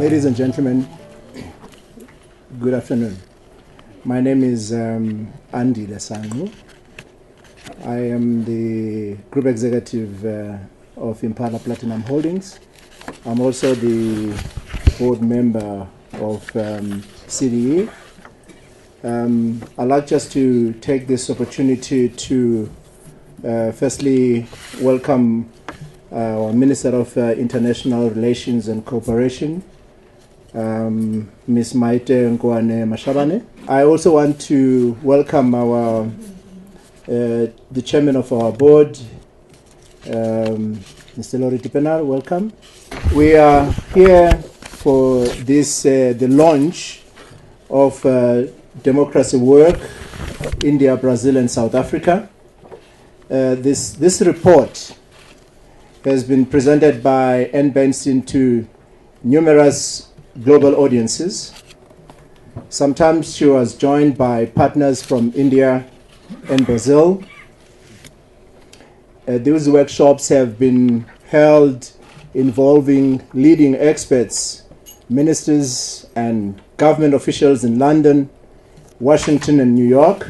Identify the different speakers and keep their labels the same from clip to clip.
Speaker 1: Ladies and gentlemen, good afternoon. My name is Andile Sangqu. I am the Group Executive of Impala Platinum Holdings. I'm also the board member of CDE. I'd like just to take this opportunity to firstly welcome our Minister of International Relations and Cooperation, Ms. Maite Nkoana-Mashabane. I also want to welcome our the chairman of our board, Mr. Lori Tipenal. Welcome. We are here for this the launch of democracy work, India, Brazil, and South Africa. This report has been presented by Ann Bernstein to numerous global audiences. Sometimes she was joined by partners from India and Brazil. These workshops have been held involving leading experts, ministers, and government officials in London, Washington, and New York.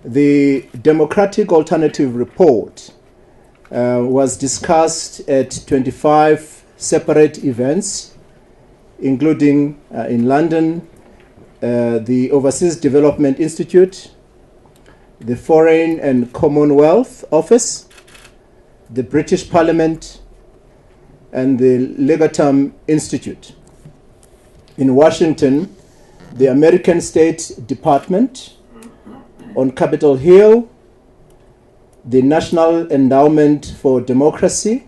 Speaker 1: The Democratic Alternative Report was discussed at 25 separate events, including in London, the Overseas Development Institute, the Foreign and Commonwealth Office, the British Parliament, and the Legatum Institute. In Washington, the American State Department, on Capitol Hill, the National Endowment for Democracy,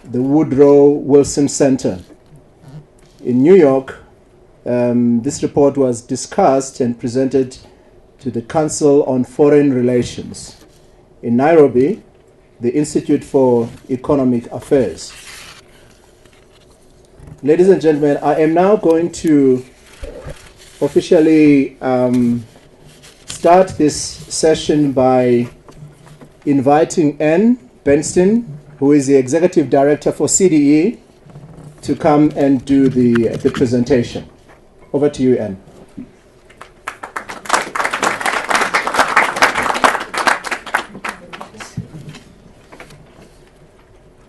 Speaker 1: the Woodrow Wilson Center. In New York, this report was discussed and presented to the Council on Foreign Relations. In Nairobi, the Institute for Economic Affairs. Ladies and gentlemen, I am now going to officially start this session by inviting Ann Bernstein, who is the Executive Director for CDE, to come and do the presentation. Over to you, Ann.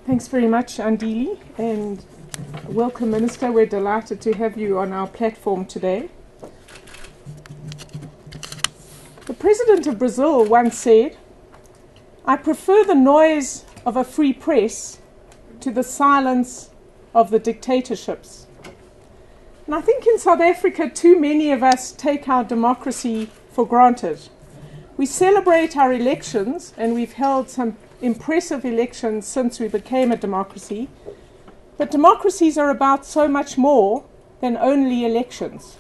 Speaker 2: Thanks very much, Andile, and welcome, Minister. We're delighted to have you on our platform today. The President of Brazil once said, "I prefer the noise of a free press to the silence of the dictatorships." And I think in South Africa, too many of us take our democracy for granted. We celebrate our elections, and we've held some impressive elections since we became a democracy. But democracies are about so much more than only elections.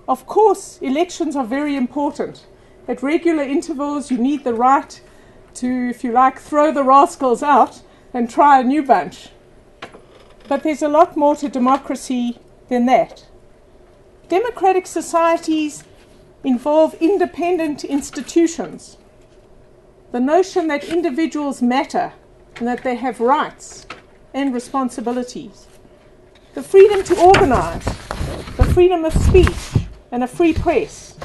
Speaker 2: Of course, elections are very important. At regular intervals, you need the right to, if you like, throw the rascals out and try a new bunch. But there's a lot more to democracy than that. Democratic societies involve independent institutions. The notion that individuals matter and that they have rights and responsibilities. The freedom to organize, the freedom of speech and a free press,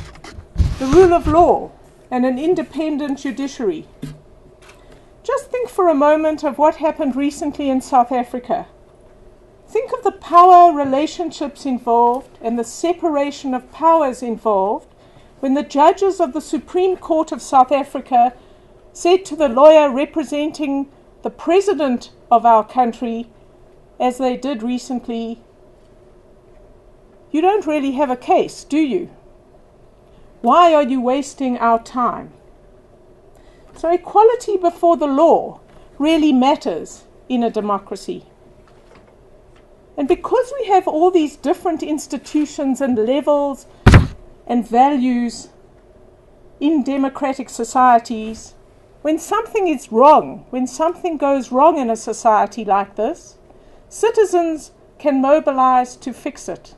Speaker 2: the rule of law and an independent judiciary. Just think for a moment of what happened recently in South Africa. Think of the power relationships involved and the separation of powers involved when the judges of the Supreme Court of South Africa said to the lawyer representing the president of our country, as they did recently, "You don't really have a case, do you? Why are you wasting our time?" So equality before the law really matters in a democracy. And because we have all these different institutions and levels and values in democratic societies, when something is wrong, when something goes wrong in a society like this, citizens can mobilize to fix it.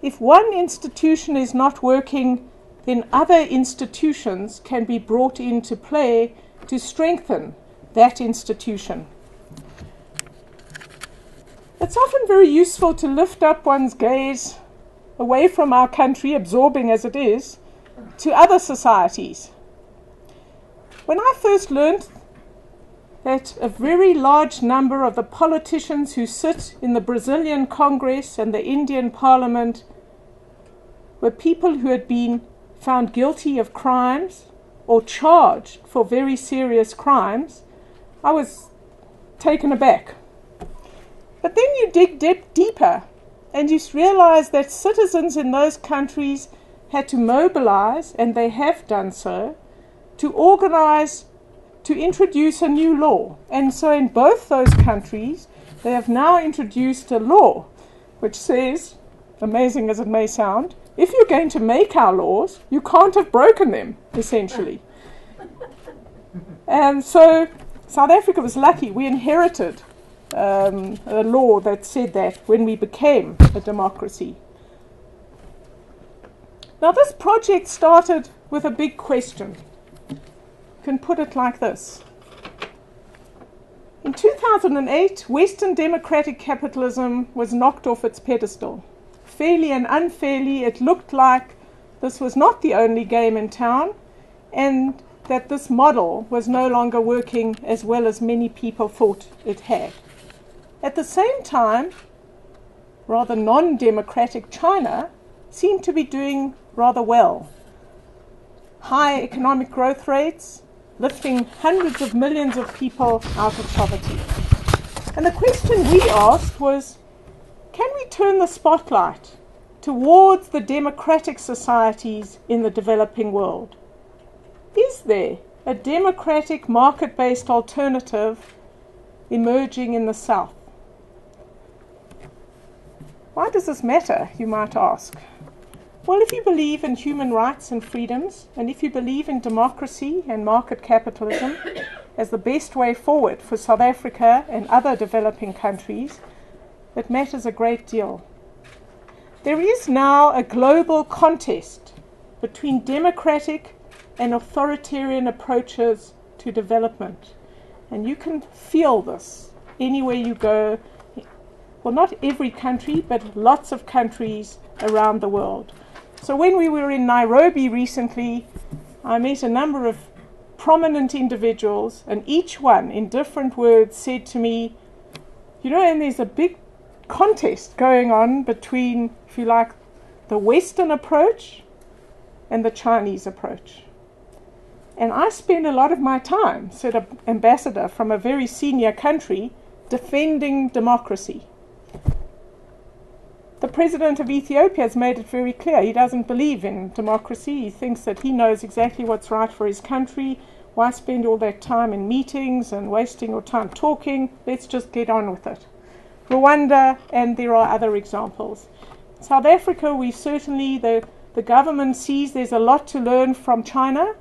Speaker 2: If one institution is not working, then other institutions can be brought into play to strengthen that institution. It's it's often very useful to lift up one's gaze away from our country, absorbing as it is, to other societies. When I first learned that a very large number of the politicians who sit in the Brazilian Congress and the Indian Parliament were people who had been found guilty of crimes or charged for very serious crimes, I was taken aback. But then you dig deeper and you realize that citizens in those countries had to mobilize, and they have done so, to organize to introduce a new law. And so in both those countries, they have now introduced a law which says, amazing as it may sound, if you're going to make our laws, you can't have broken them, essentially. And so South Africa was lucky. We inherited a law that said that when we became a democracy. Now, this project started with a big question. You can put it like this. In 2008, Western democratic capitalism was knocked off its pedestal. Fairly and unfairly, it looked like this was not the only game in town, and that this model was no longer working as well as many people thought it had. At the same time, rather non-democratic China seemed to be doing rather well. High economic growth rates, lifting hundreds of millions of people out of poverty. And the question we asked was, can we turn the spotlight towards the democratic societies in the developing world? Is there a democratic market-based alternative emerging in the South? Why does this matter, you might ask? Well, if you believe in human rights and freedoms, and if you believe in democracy and market capitalism as the best way forward for South Africa and other developing countries, it matters a great deal. There is now a global contest between democratic and authoritarian approaches to development. And you can feel this anywhere you go. Well, not every country, but lots of countries around the world. So when we were in Nairobi recently, I met a number of prominent individuals, and each one, in different words, said to me, you know, and there's a big contest going on between, if you like, the Western approach and the Chinese approach. And I spend a lot of my time, said an ambassador from a very senior country, defending democracy. The president of Ethiopia has made it very clear he doesn't believe in democracy. He thinks that he knows exactly what's right for his country. Why spend all that time in meetings and wasting your time talking? Let's just get on with it. Rwanda, and there are other examples. South Africa, we certainly, the government sees there's a lot to learn from China,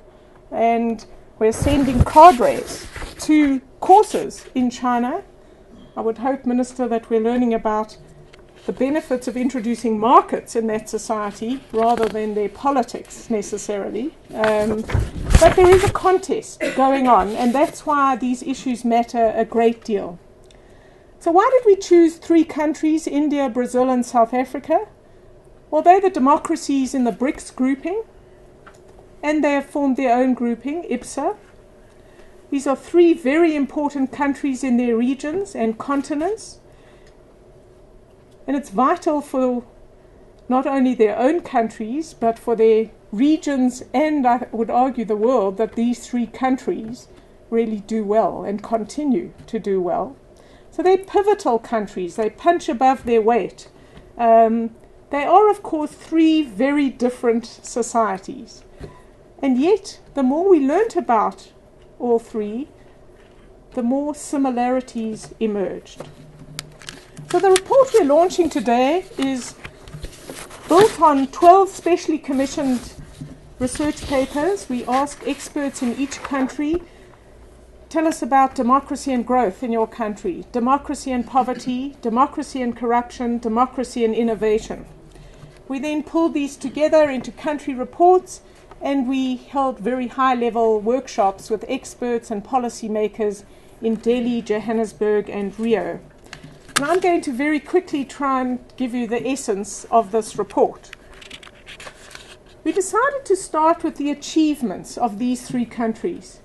Speaker 2: and we're sending cadres to courses in China. I would hope, Minister, that we're learning about the benefits of introducing markets in that society rather than their politics necessarily. But there is a contest going on, and that's why these issues matter a great deal. So why did we choose 3 countries, India, Brazil and South Africa? Well, they're the democracies in the BRICS grouping, and they have formed their own grouping, IPSA. These are 3 very important countries in their regions and continents. And it's vital for not only their own countries, but for their regions and, I would argue, the world, that these 3 countries really do well and continue to do well. So they're pivotal countries. They punch above their weight. They are, of course, 3 very different societies. And yet, the more we learnt about all 3, the more similarities emerged. So the report we're launching today is built on 12 specially commissioned research papers. We ask experts in each country, tell us about democracy and growth in your country, democracy and poverty, democracy and corruption, democracy and innovation. We then pulled these together into country reports, and we held very high-level workshops with experts and policymakers in Delhi, Johannesburg and Rio. And I'm going to very quickly try and give you the essence of this report. We decided to start with the achievements of these three countries.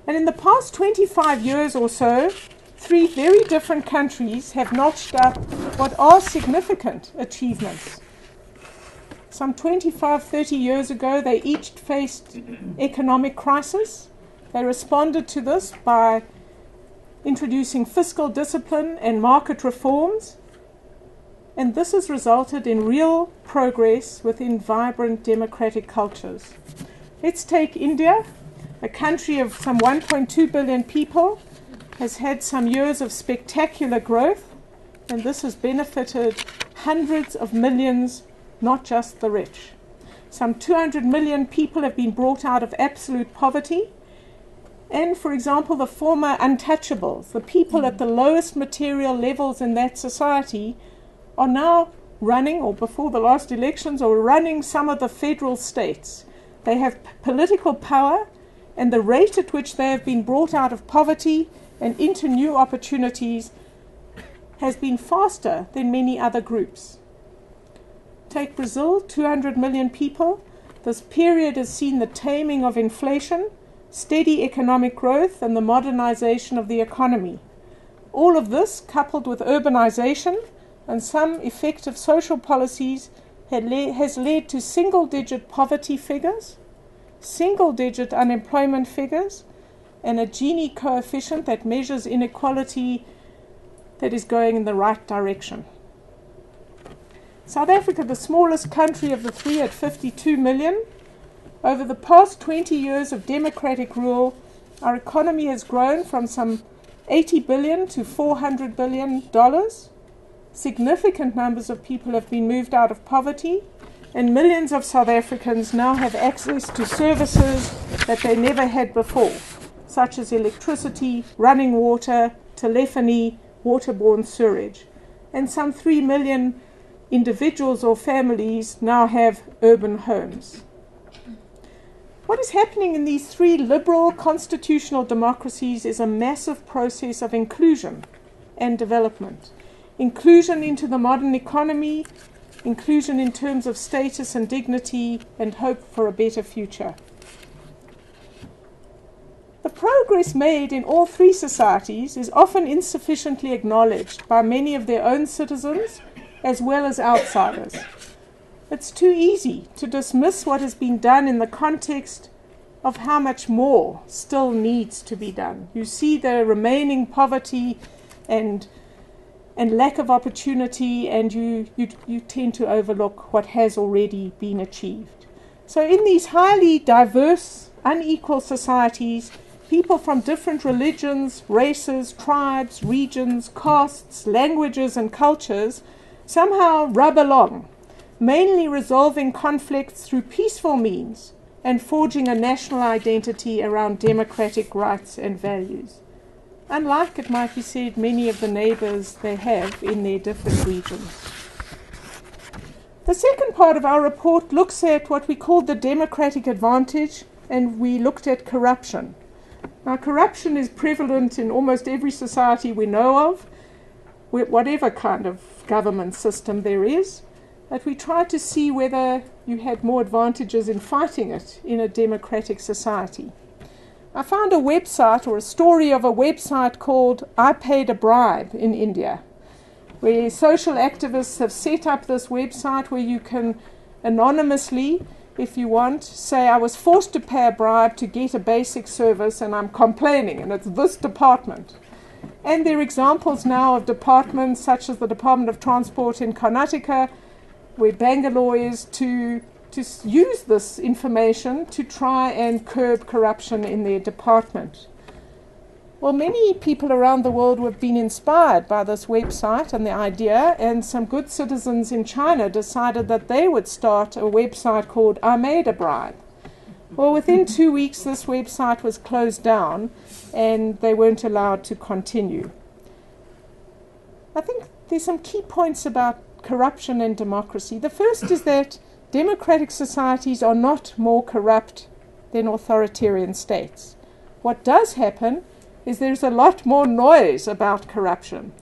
Speaker 2: And in the past 25 years or so, three very different countries have notched up what are significant achievements. Some 25, 30 years ago, they each faced economic crisis. They responded to this by introducing fiscal discipline and market reforms. And this has resulted in real progress within vibrant democratic cultures. Let's take India, a country of some 1.2 billion people, has had some years of spectacular growth, and this has benefited hundreds of millions, not just the rich. Some 200 million people have been brought out of absolute poverty. And, for example, the former untouchables, the people at the lowest material levels in that society, are now running, or before the last elections, or running some of the federal states. They have political power, and the rate at which they have been brought out of poverty and into new opportunities has been faster than many other groups. Take Brazil, 200 million people. This period has seen the taming of inflation, steady economic growth, and the modernization of the economy. All of this, coupled with urbanization and some effective social policies, has led to single-digit poverty figures, single-digit unemployment figures, and a Gini coefficient that measures inequality that is going in the right direction. South Africa, the smallest country of the three at 52 million, over the past 20 years of democratic rule, our economy has grown from some $80 billion to $400 billion. Significant numbers of people have been moved out of poverty, and millions of South Africans now have access to services that they never had before, such as electricity, running water, telephony, waterborne sewage. And some 3 million individuals or families now have urban homes. What is happening in these three liberal constitutional democracies is a massive process of inclusion and development. Inclusion into the modern economy, inclusion in terms of status and dignity, and hope for a better future. The progress made in all three societies is often insufficiently acknowledged by many of their own citizens as well as outsiders. It's too easy to dismiss what has been done in the context of how much more still needs to be done. You see the remaining poverty and lack of opportunity, and you tend to overlook what has already been achieved. So in these highly diverse, unequal societies, people from different religions, races, tribes, regions, castes, languages, and cultures somehow rub along, mainly resolving conflicts through peaceful means and forging a national identity around democratic rights and values, unlike, it might be said, many of the neighbours they have in their different regions. The second part of our report looks at what we call the democratic advantage, and we looked at corruption. Now, corruption is prevalent in almost every society we know of, whatever kind of government system there is, but we tried to see whether you had more advantages in fighting it in a democratic society. I found a website, or a story of a website called I Paid a Bribe in India, where social activists have set up this website where you can anonymously, if you want, say, I was forced to pay a bribe to get a basic service and I'm complaining, and it's this department. And there are examples now of departments such as the Department of Transport in Karnataka, where Bangalore is, to use this information to try and curb corruption in their department. Well, many people around the world have been inspired by this website and the idea, and some good citizens in China decided that they would start a website called I Made a Bribe. Well, within 2 weeks, this website was closed down and they weren't allowed to continue. I think there's some key points about corruption and democracy. The first is that democratic societies are not more corrupt than authoritarian states. What does happen is there's a lot more noise about corruption.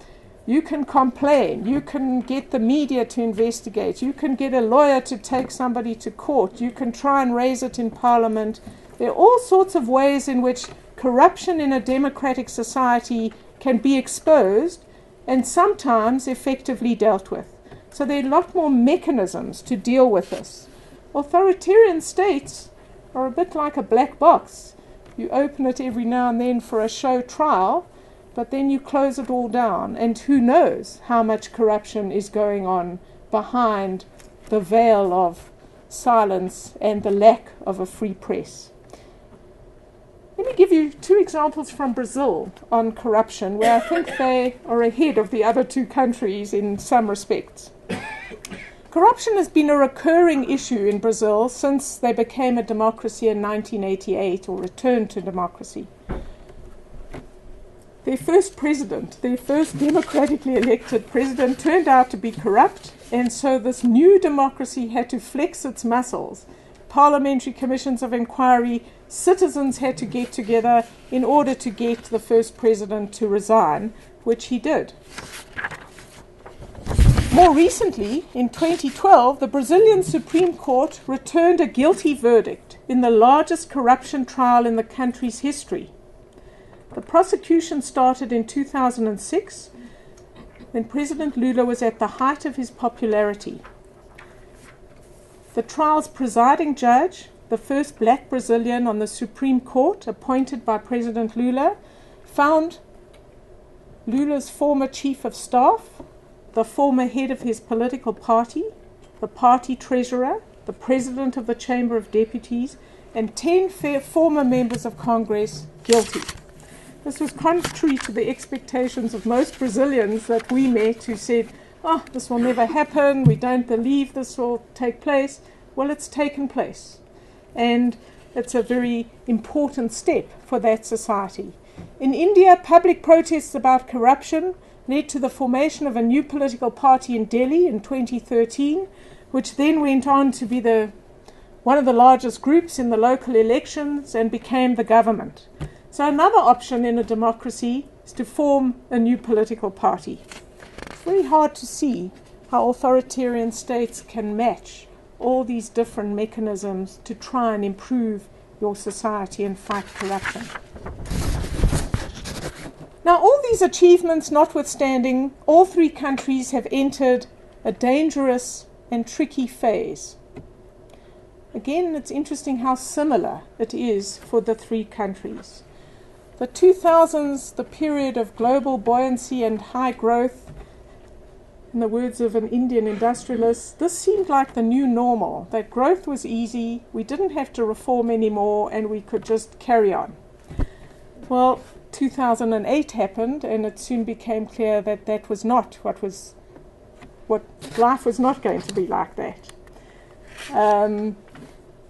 Speaker 2: You can complain, you can get the media to investigate, you can get a lawyer to take somebody to court, you can try and raise it in parliament. There are all sorts of ways in which corruption in a democratic society can be exposed and sometimes effectively dealt with. So there are a lot more mechanisms to deal with this. Authoritarian states are a bit like a black box. You open it every now and then for a show trial, but then you close it all down, and who knows how much corruption is going on behind the veil of silence and the lack of a free press. Let me give you two examples from Brazil on corruption, where I think they are ahead of the other two countries in some respects. Corruption has been a recurring issue in Brazil since they became a democracy in 1988, or returned to democracy. Their first president, their first democratically elected president, turned out to be corrupt, and so this new democracy had to flex its muscles. Parliamentary commissions of inquiry, citizens had to get together in order to get the first president to resign, which he did. More recently, in 2012, the Brazilian Supreme Court returned a guilty verdict in the largest corruption trial in the country's history. The prosecution started in 2006, when President Lula was at the height of his popularity. The trial's presiding judge, the first black Brazilian on the Supreme Court appointed by President Lula, found Lula's former chief of staff, the former head of his political party, the party treasurer, the president of the Chamber of Deputies, and 10 former members of Congress guilty. This was contrary to the expectations of most Brazilians that we met, who said, "Oh, this will never happen, we don't believe this will take place." Well, it's taken place. And it's a very important step for that society. In India, public protests about corruption led to the formation of a new political party in Delhi in 2013, which then went on to be one of the largest groups in the local elections and became the government. So another option in a democracy is to form a new political party. It's very hard to see how authoritarian states can match all these different mechanisms to try and improve your society and fight corruption. Now, all these achievements notwithstanding, all three countries have entered a dangerous and tricky phase. Again, it's interesting how similar it is for the three countries. The 2000s, the period of global buoyancy and high growth, in the words of an Indian industrialist, this seemed like the new normal, that growth was easy, we didn't have to reform anymore, and we could just carry on. Well, 2008 happened, and it soon became clear that that was not what life was not going to be like that.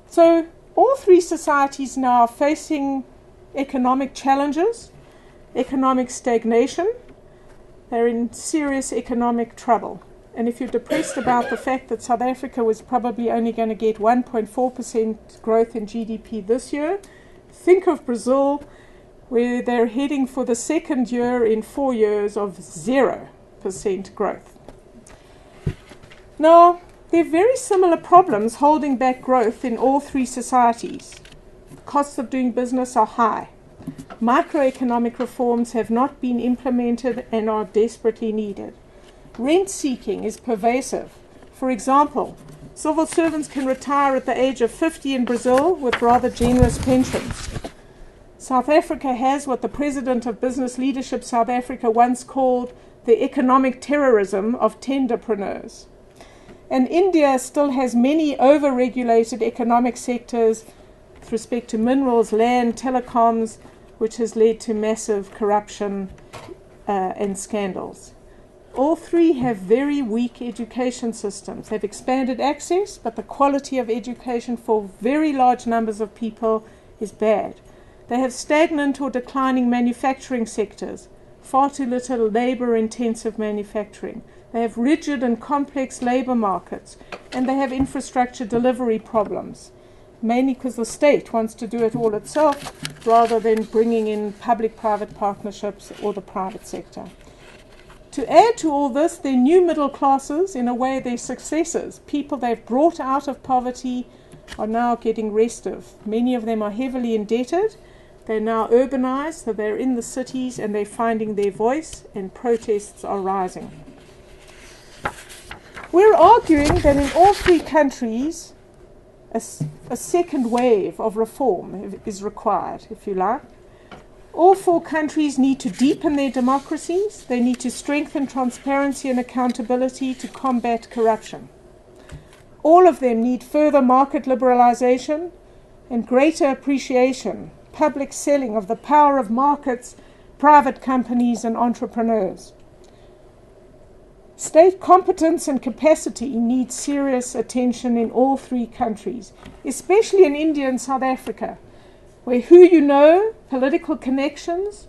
Speaker 2: So all three societies now are facing economic challenges, economic stagnation. They're in serious economic trouble. And if you're depressed about the fact that South Africa was probably only going to get 1.4% growth in GDP this year, think of Brazil, where they're heading for the second year in 4 years of 0% growth. Now, there are very similar problems holding back growth in all three societies. Costs of doing business are high. Microeconomic reforms have not been implemented and are desperately needed. Rent seeking is pervasive. For example, civil servants can retire at the age of 50 in Brazil with rather generous pensions. South Africa has what the president of Business Leadership South Africa once called the economic terrorism of tenderpreneurs. And India still has many over-regulated economic sectors with respect to minerals, land, telecoms, which has led to massive corruption and scandals. All three have very weak education systems. They've expanded access, but the quality of education for very large numbers of people is bad. They have stagnant or declining manufacturing sectors, far too little labor-intensive manufacturing. They have rigid and complex labor markets, and they have infrastructure delivery problems, mainly because the state wants to do it all itself rather than bringing in public-private partnerships or the private sector. To add to all this, their new middle classes, in a way their successors, people they've brought out of poverty, are now getting restive. Many of them are heavily indebted. They're now urbanized, so they're in the cities and they're finding their voice, and protests are rising. We're arguing that in all three countries, a second wave of reform is required, if you like. All four countries need to deepen their democracies. They need to strengthen transparency and accountability to combat corruption. All of them need further market liberalization and greater appreciation, public selling of the power of markets, private companies and entrepreneurs. State competence and capacity need serious attention in all three countries, especially in India and South Africa, where who you know, political connections,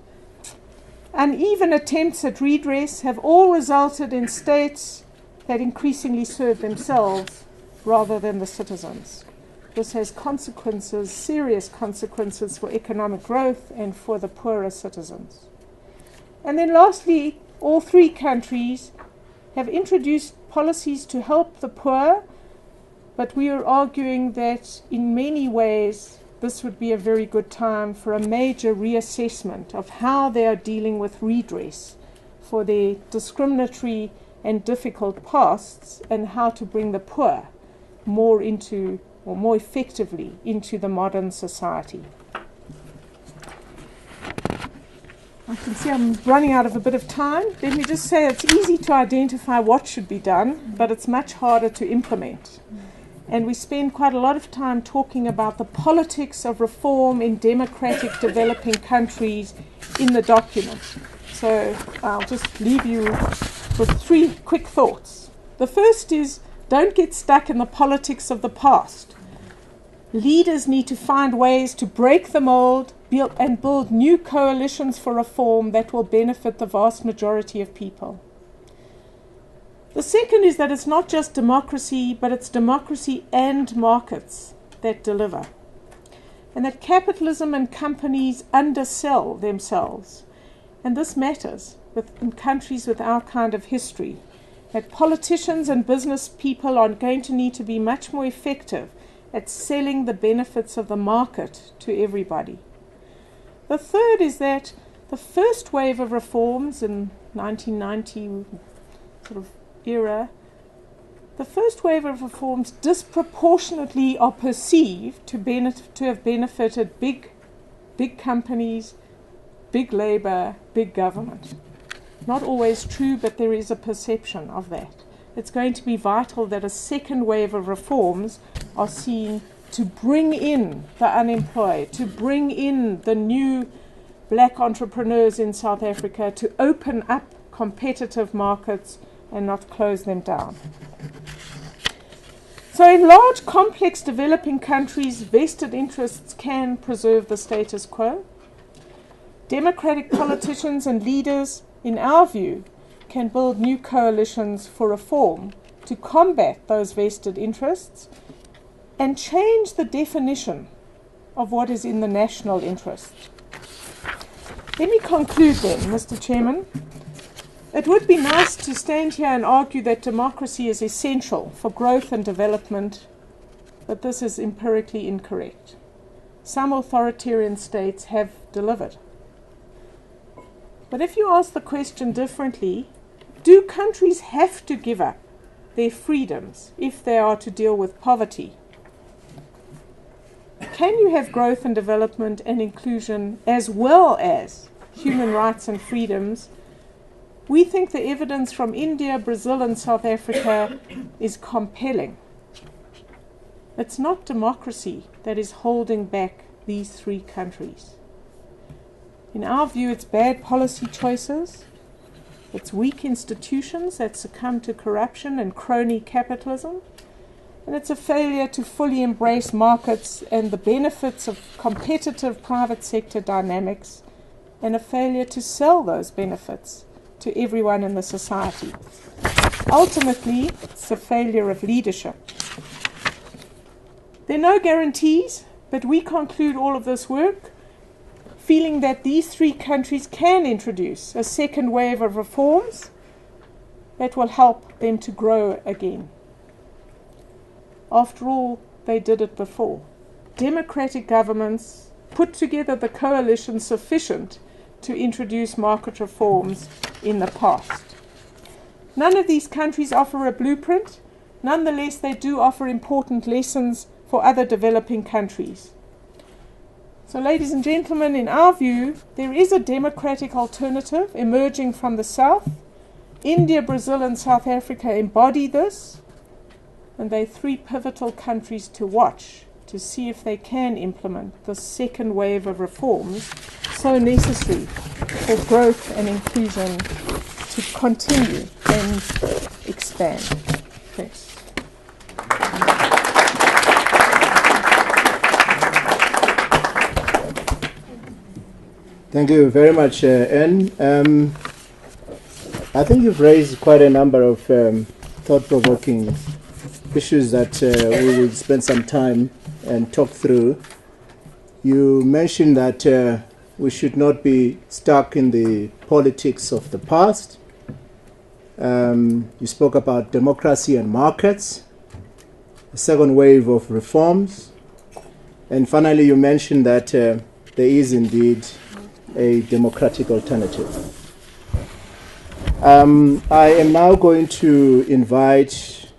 Speaker 2: and even attempts at redress have all resulted in states that increasingly serve themselves rather than the citizens. This has consequences, serious consequences for economic growth and for the poorer citizens. And then lastly, all three countries have introduced policies to help the poor, but we are arguing that in many ways this would be a very good time for a major reassessment of how they are dealing with redress for their discriminatory and difficult pasts, and how to bring the poor more into, or more effectively, into the modern society. I can see I'm running out of a bit of time. Let me just say it's easy to identify what should be done, but it's much harder to implement. And we spend quite a lot of time talking about the politics of reform in democratic developing countries in the document. So I'll just leave you with three quick thoughts. The first is, don't get stuck in the politics of the past. Leaders need to find ways to break the mold and build new coalitions for reform that will benefit the vast majority of people. The second is that it's not just democracy, but it's democracy and markets that deliver. And that capitalism and companies undersell themselves. And this matters in countries with our kind of history. That politicians and business people are going to need to be much more effective at selling the benefits of the market to everybody. The third is that the first wave of reforms in 1990 sort of era, the first wave of reforms disproportionately are perceived to have benefited big companies, big labor, big government. Not always true, but there is a perception of that. It's going to be vital that a second wave of reforms are seen to bring in the unemployed, to bring in the new black entrepreneurs in South Africa, to open up competitive markets and not close them down. So in large, complex developing countries, vested interests can preserve the status quo. Democratic politicians and leaders, in our view, can build new coalitions for reform to combat those vested interests and change the definition of what is in the national interest. Let me conclude then, Mr. Chairman. It would be nice to stand here and argue that democracy is essential for growth and development, but this is empirically incorrect. Some authoritarian states have delivered. But if you ask the question differently, do countries have to give up their freedoms if they are to deal with poverty? Can you have growth and development and inclusion as well as human rights and freedoms? We think the evidence from India, Brazil and South Africa is compelling. It's not democracy that is holding back these three countries. In our view, it's bad policy choices, it's weak institutions that succumb to corruption and crony capitalism, and it's a failure to fully embrace markets and the benefits of competitive private sector dynamics, and a failure to sell those benefits to everyone in the society. Ultimately, it's a failure of leadership. There are no guarantees, but we conclude all of this work feeling that these three countries can introduce a second wave of reforms that will help them to grow again. After all, they did it before. Democratic governments put together the coalition sufficient to introduce market reforms in the past. None of these countries offer a blueprint. Nonetheless, they do offer important lessons for other developing countries. So, ladies and gentlemen, in our view, there is a democratic alternative emerging from the South. India, Brazil, and South Africa embody this, and they're three pivotal countries to watch to see if they can implement the second wave of reforms so necessary for growth and inclusion to continue and expand. Thanks.
Speaker 1: Thank you very much, Ann. I think you've raised quite a number of thought-provoking issues that we will spend some time and talk through. You mentioned that we should not be stuck in the politics of the past. You spoke about democracy and markets, the second wave of reforms, and finally you mentioned that there is indeed a democratic alternative. I am now going to invite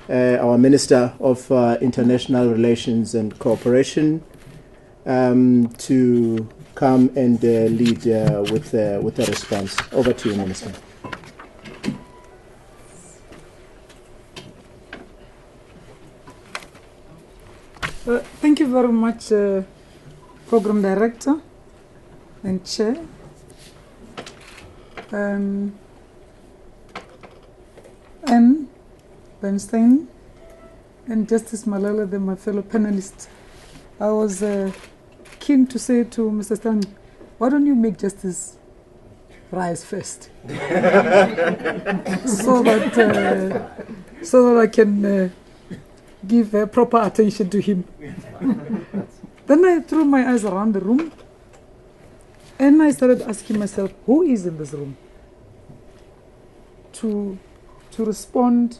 Speaker 1: our Minister of International Relations and Cooperation to come and lead with a response. Over to you, Minister.
Speaker 3: Thank you very much, Program Director and Chair. Ann Bernstein and Justice Malala, they're my fellow panelists. I was keen to say to Mr. Stan, why don't you make Justice rise first? so that I can give proper attention to him. Then I threw my eyes around the room and I started asking myself, who is in this room to respond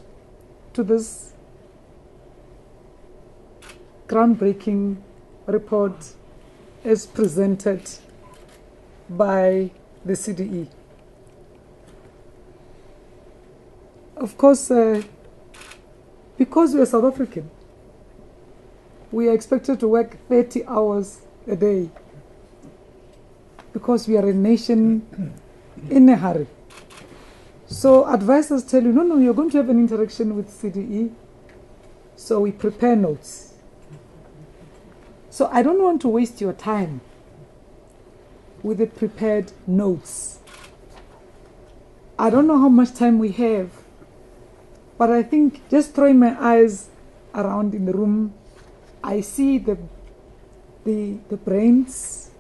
Speaker 3: to this groundbreaking report as presented by the CDE. Of course, because we are South African, we are expected to work 30 hours a day because we are a nation in a hurry. So advisors tell you, no, you're going to have an interaction with CDE, so we prepare notes. So I don't want to waste your time with the prepared notes. I don't know how much time we have, but I think just throwing my eyes around in the room, I see the brains,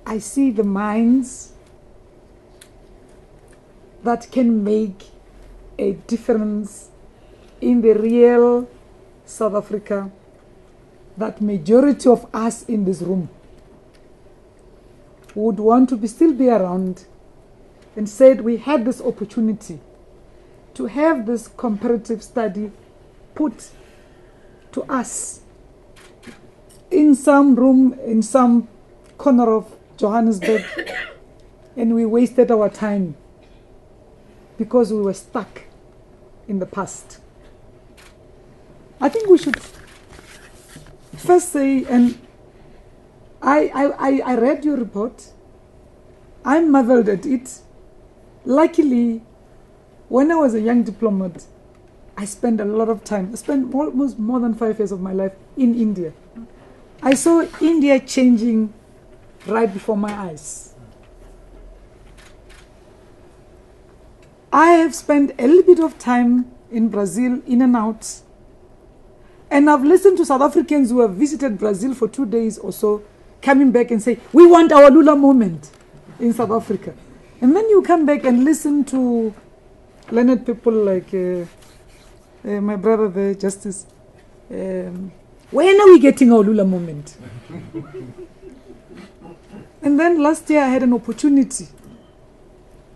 Speaker 3: I see the minds that can make a difference in the real South Africa that majority of us in this room would want to still be around, and said we had this opportunity to have this comparative study put to us in some room, in some corner of Johannesburg, and we wasted our time because we were stuck in the past. I think we should first say, and I read your report, I marveled at it. Luckily, when I was a young diplomat, I spent a lot of time, I spent almost more than 5 years of my life in India. I saw India changing right before my eyes. I have spent a little bit of time in Brazil, in and out, and I've listened to South Africans who have visited Brazil for 2 days or so, coming back and say, we want our Lula moment in South Africa. And then you come back and listen to learned people like my brother, the Justice. When are we getting our Lula moment? And then last year I had an opportunity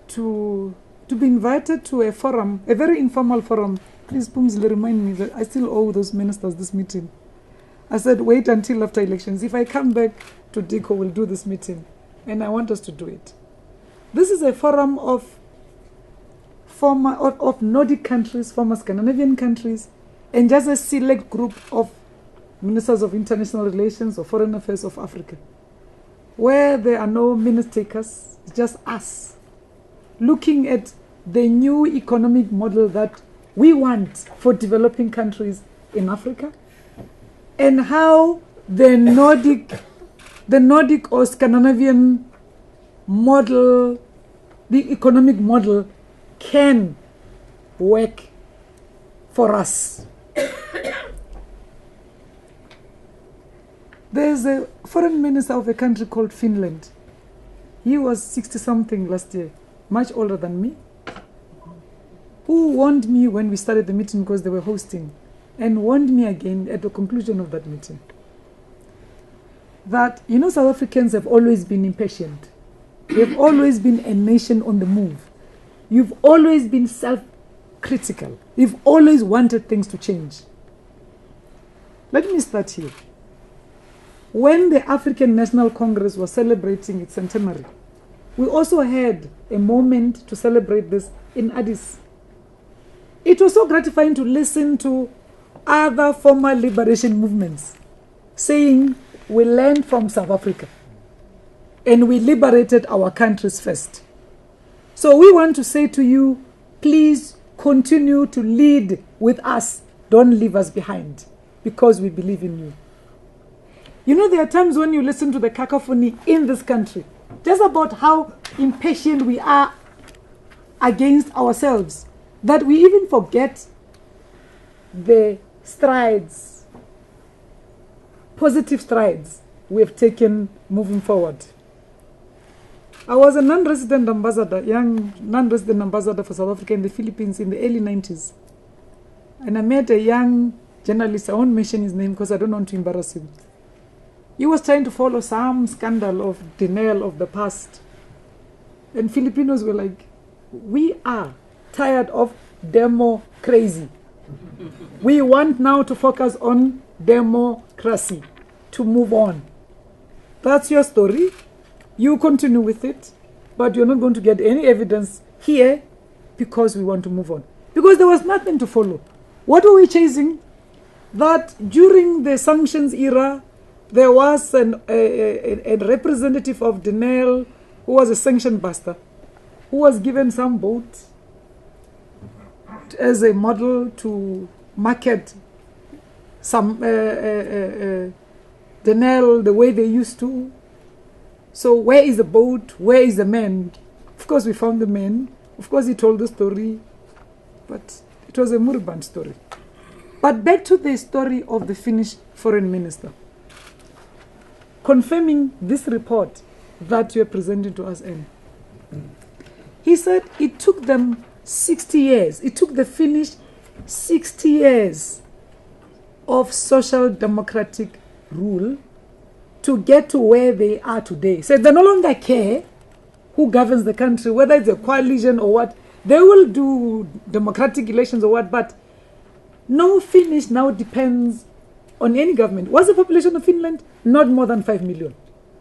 Speaker 3: to to be invited to a forum, a very informal forum. Please, Pumzile, remind me that I still owe those ministers this meeting. I said, wait until after elections. If I come back to DICO, we'll do this meeting. And I want us to do it. This is a forum of Nordic countries, former Scandinavian countries, and just a select group of ministers of international relations or foreign affairs of Africa, where there are no minute takers, it's just us, looking at the new economic model that we want for developing countries in Africa, and how the Nordic or Scandinavian model, the economic model, can work for us. There's a foreign minister of a country called Finland. He was 60-something last year, much older than me, who warned me when we started the meeting because they were hosting, and warned me again at the conclusion of that meeting, that, you know, South Africans have always been impatient. They've always been a nation on the move. You've always been self-critical. You've always wanted things to change. Let me start here. When the African National Congress was celebrating its centenary, we also had a moment to celebrate this in Addis. It was so gratifying to listen to other former liberation movements saying, we learned from South Africa and we liberated our countries first. So we want to say to you, please continue to lead with us. Don't leave us behind, because we believe in you. You know, there are times when you listen to the cacophony in this country, just about how impatient we are against ourselves, that we even forget the strides, positive strides we have taken moving forward. I was a non-resident ambassador, young non-resident ambassador for South Africa in the Philippines in the early 90s. And I met a young journalist, I won't mention his name because I don't want to embarrass him. He was trying to follow some scandal of denial of the past. And Filipinos were like, we are tired of demo crazy. We want now to focus on democracy, to move on. That's your story. You continue with it, but you're not going to get any evidence here because we want to move on. Because there was nothing to follow. What were we chasing? That during the sanctions era, there was a representative of denial who was a sanction buster, who was given some boat as a model to market some denial the way they used to. So where is the boat? Where is the man? Of course, we found the man. Of course, he told the story. But it was a Muruband story. But back to the story of the Finnish foreign minister, confirming this report that you are presenting to us, Ann. He said it took them 60 years. It took the Finnish 60 years of social democratic rule to get to where they are today. So they no longer care who governs the country, whether it's a coalition or what. They will do democratic elections or what, but no Finnish now depends on any government. What's the population of Finland? Not more than 5 million.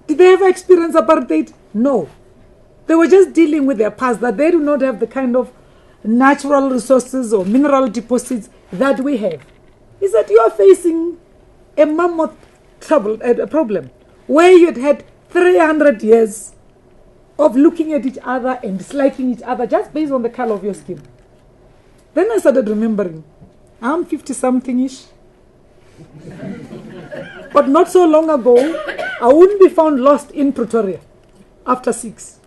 Speaker 3: Did they ever experience apartheid? No. They were just dealing with their past, that they do not have the kind of natural resources or mineral deposits that we have. Is that you are facing a mammoth problem where you had 300 years of looking at each other and disliking each other just based on the color of your skin. Then I started remembering, I'm 50-something-ish. But not so long ago, I wouldn't be found lost in Pretoria after 6.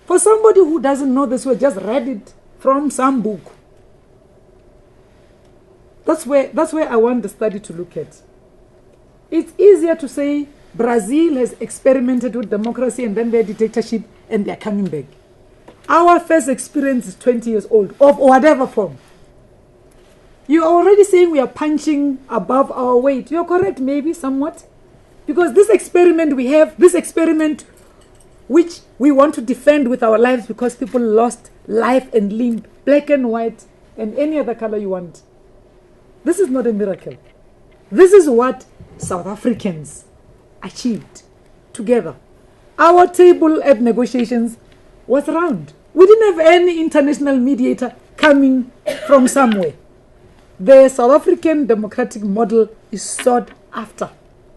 Speaker 3: For somebody who doesn't know this, who just read it from some book. That's where I want the study to look at. It's easier to say Brazil has experimented with democracy and then their dictatorship and they're coming back. Our first experience is 20 years old, of whatever form. You're already saying we are punching above our weight. You're correct, maybe, somewhat. Because this experiment we have, this experiment which we want to defend with our lives because people lost life and limb, black and white, and any other color you want. This is not a miracle. This is what South Africans achieved together. Our table at negotiations was round. We didn't have any international mediator coming from somewhere. The South African democratic model is sought after.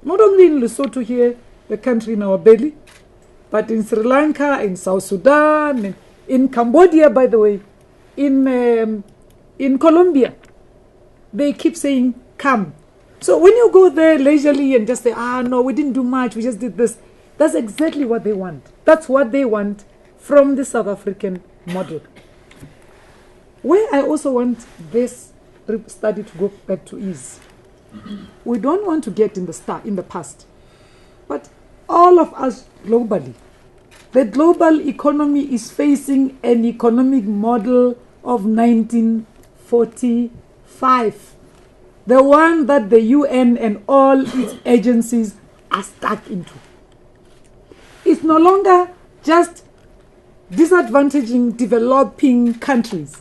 Speaker 3: Not only in Lesotho here, the country in our belly, but in Sri Lanka, in South Sudan, in Cambodia, by the way, in Colombia. They keep saying, come. So when you go there leisurely and just say, no, we didn't do much, we just did this, that's exactly what they want. That's what they want from the South African model. Where I also want this study to go back to is, we don't want to get in the past, but all of us globally, the global economy is facing an economic model of 1945, the one that the UN and all its agencies are stuck into. It's no longer just disadvantaging developing countries.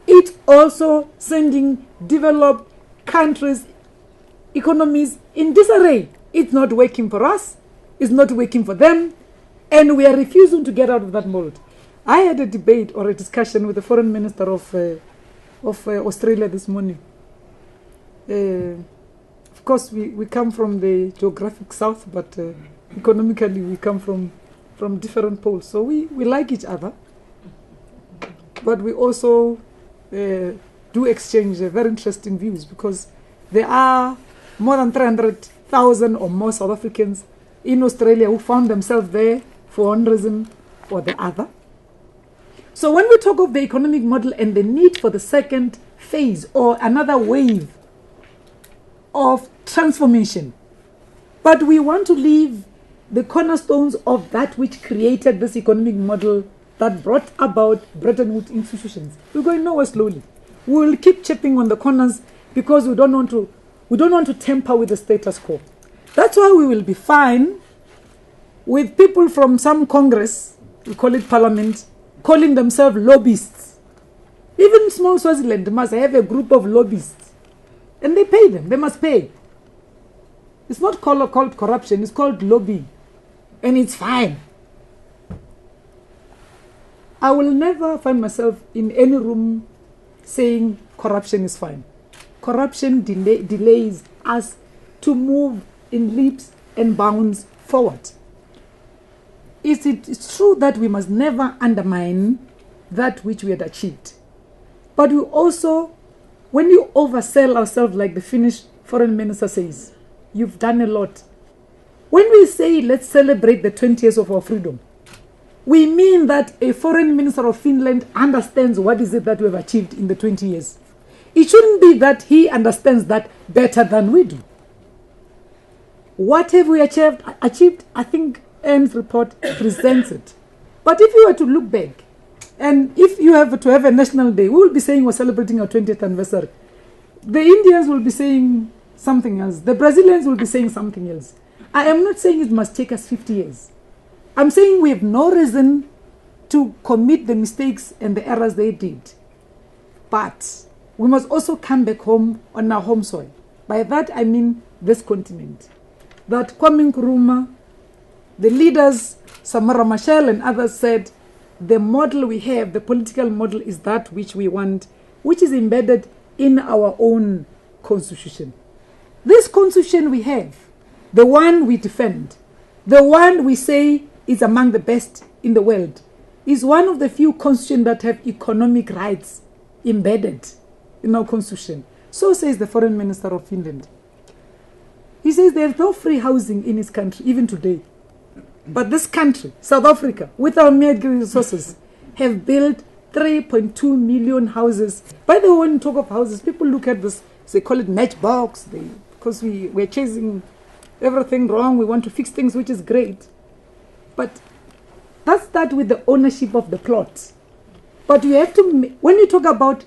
Speaker 3: It's also sending developed countries' economies in disarray. It's not working for us. It's not working for them. And we are refusing to get out of that mold. I had a debate or a discussion with the foreign minister of Australia this morning. Of course, we come from the geographic south, but economically we come from different poles. So we like each other. But we also do exchange very interesting views, because there are more than 300,000 or more South Africans in Australia who found themselves there for one reason or the other. So when we talk of the economic model and the need for the second phase or another wave of transformation, but we want to leave the cornerstones of that which created this economic model that brought about Bretton Woods institutions, we're going nowhere slowly. We will keep chipping on the corners because we don't want to tamper with the status quo. That's why we will be fine with people from some Congress, we call it Parliament, calling themselves lobbyists. Even small Swaziland must have a group of lobbyists. And they pay them. They must pay. It's not called corruption. It's called lobbying. And it's fine. I will never find myself in any room saying corruption is fine. Corruption delays us to move in leaps and bounds forward. It's true that we must never undermine that which we had achieved. But we also, when we oversell ourselves like the Finnish foreign minister says, you've done a lot. When we say let's celebrate the 20 years of our freedom, we mean that a foreign minister of Finland understands what is it that we have achieved in the 20 years. It shouldn't be that he understands that better than we do. What have we achieved? I think Ann's report presents it. But if you were to look back, and if you have to have a national day, we will be saying we're celebrating our 20th anniversary. The Indians will be saying something else. The Brazilians will be saying something else. I am not saying it must take us 50 years. I'm saying we have no reason to commit the mistakes and the errors they did. But we must also come back home on our home soil. By that I mean this continent. That Kwame Nkrumah, the leaders, Samora Machel and others said, the model we have, the political model, is that which we want, which is embedded in our own constitution. This constitution we have, the one we defend, the one we say is among the best in the world, is one of the few constitutions that have economic rights embedded in our constitution. So says the foreign minister of Finland. He says there's no free housing in his country, even today. But this country, South Africa, with our mere resources, have built 3.2 million houses. By the way, when you talk of houses, people look at this, they call it matchbox, because we're chasing everything wrong, we want to fix things, which is great. But that starts with the ownership of the plot. But you have to, when you talk about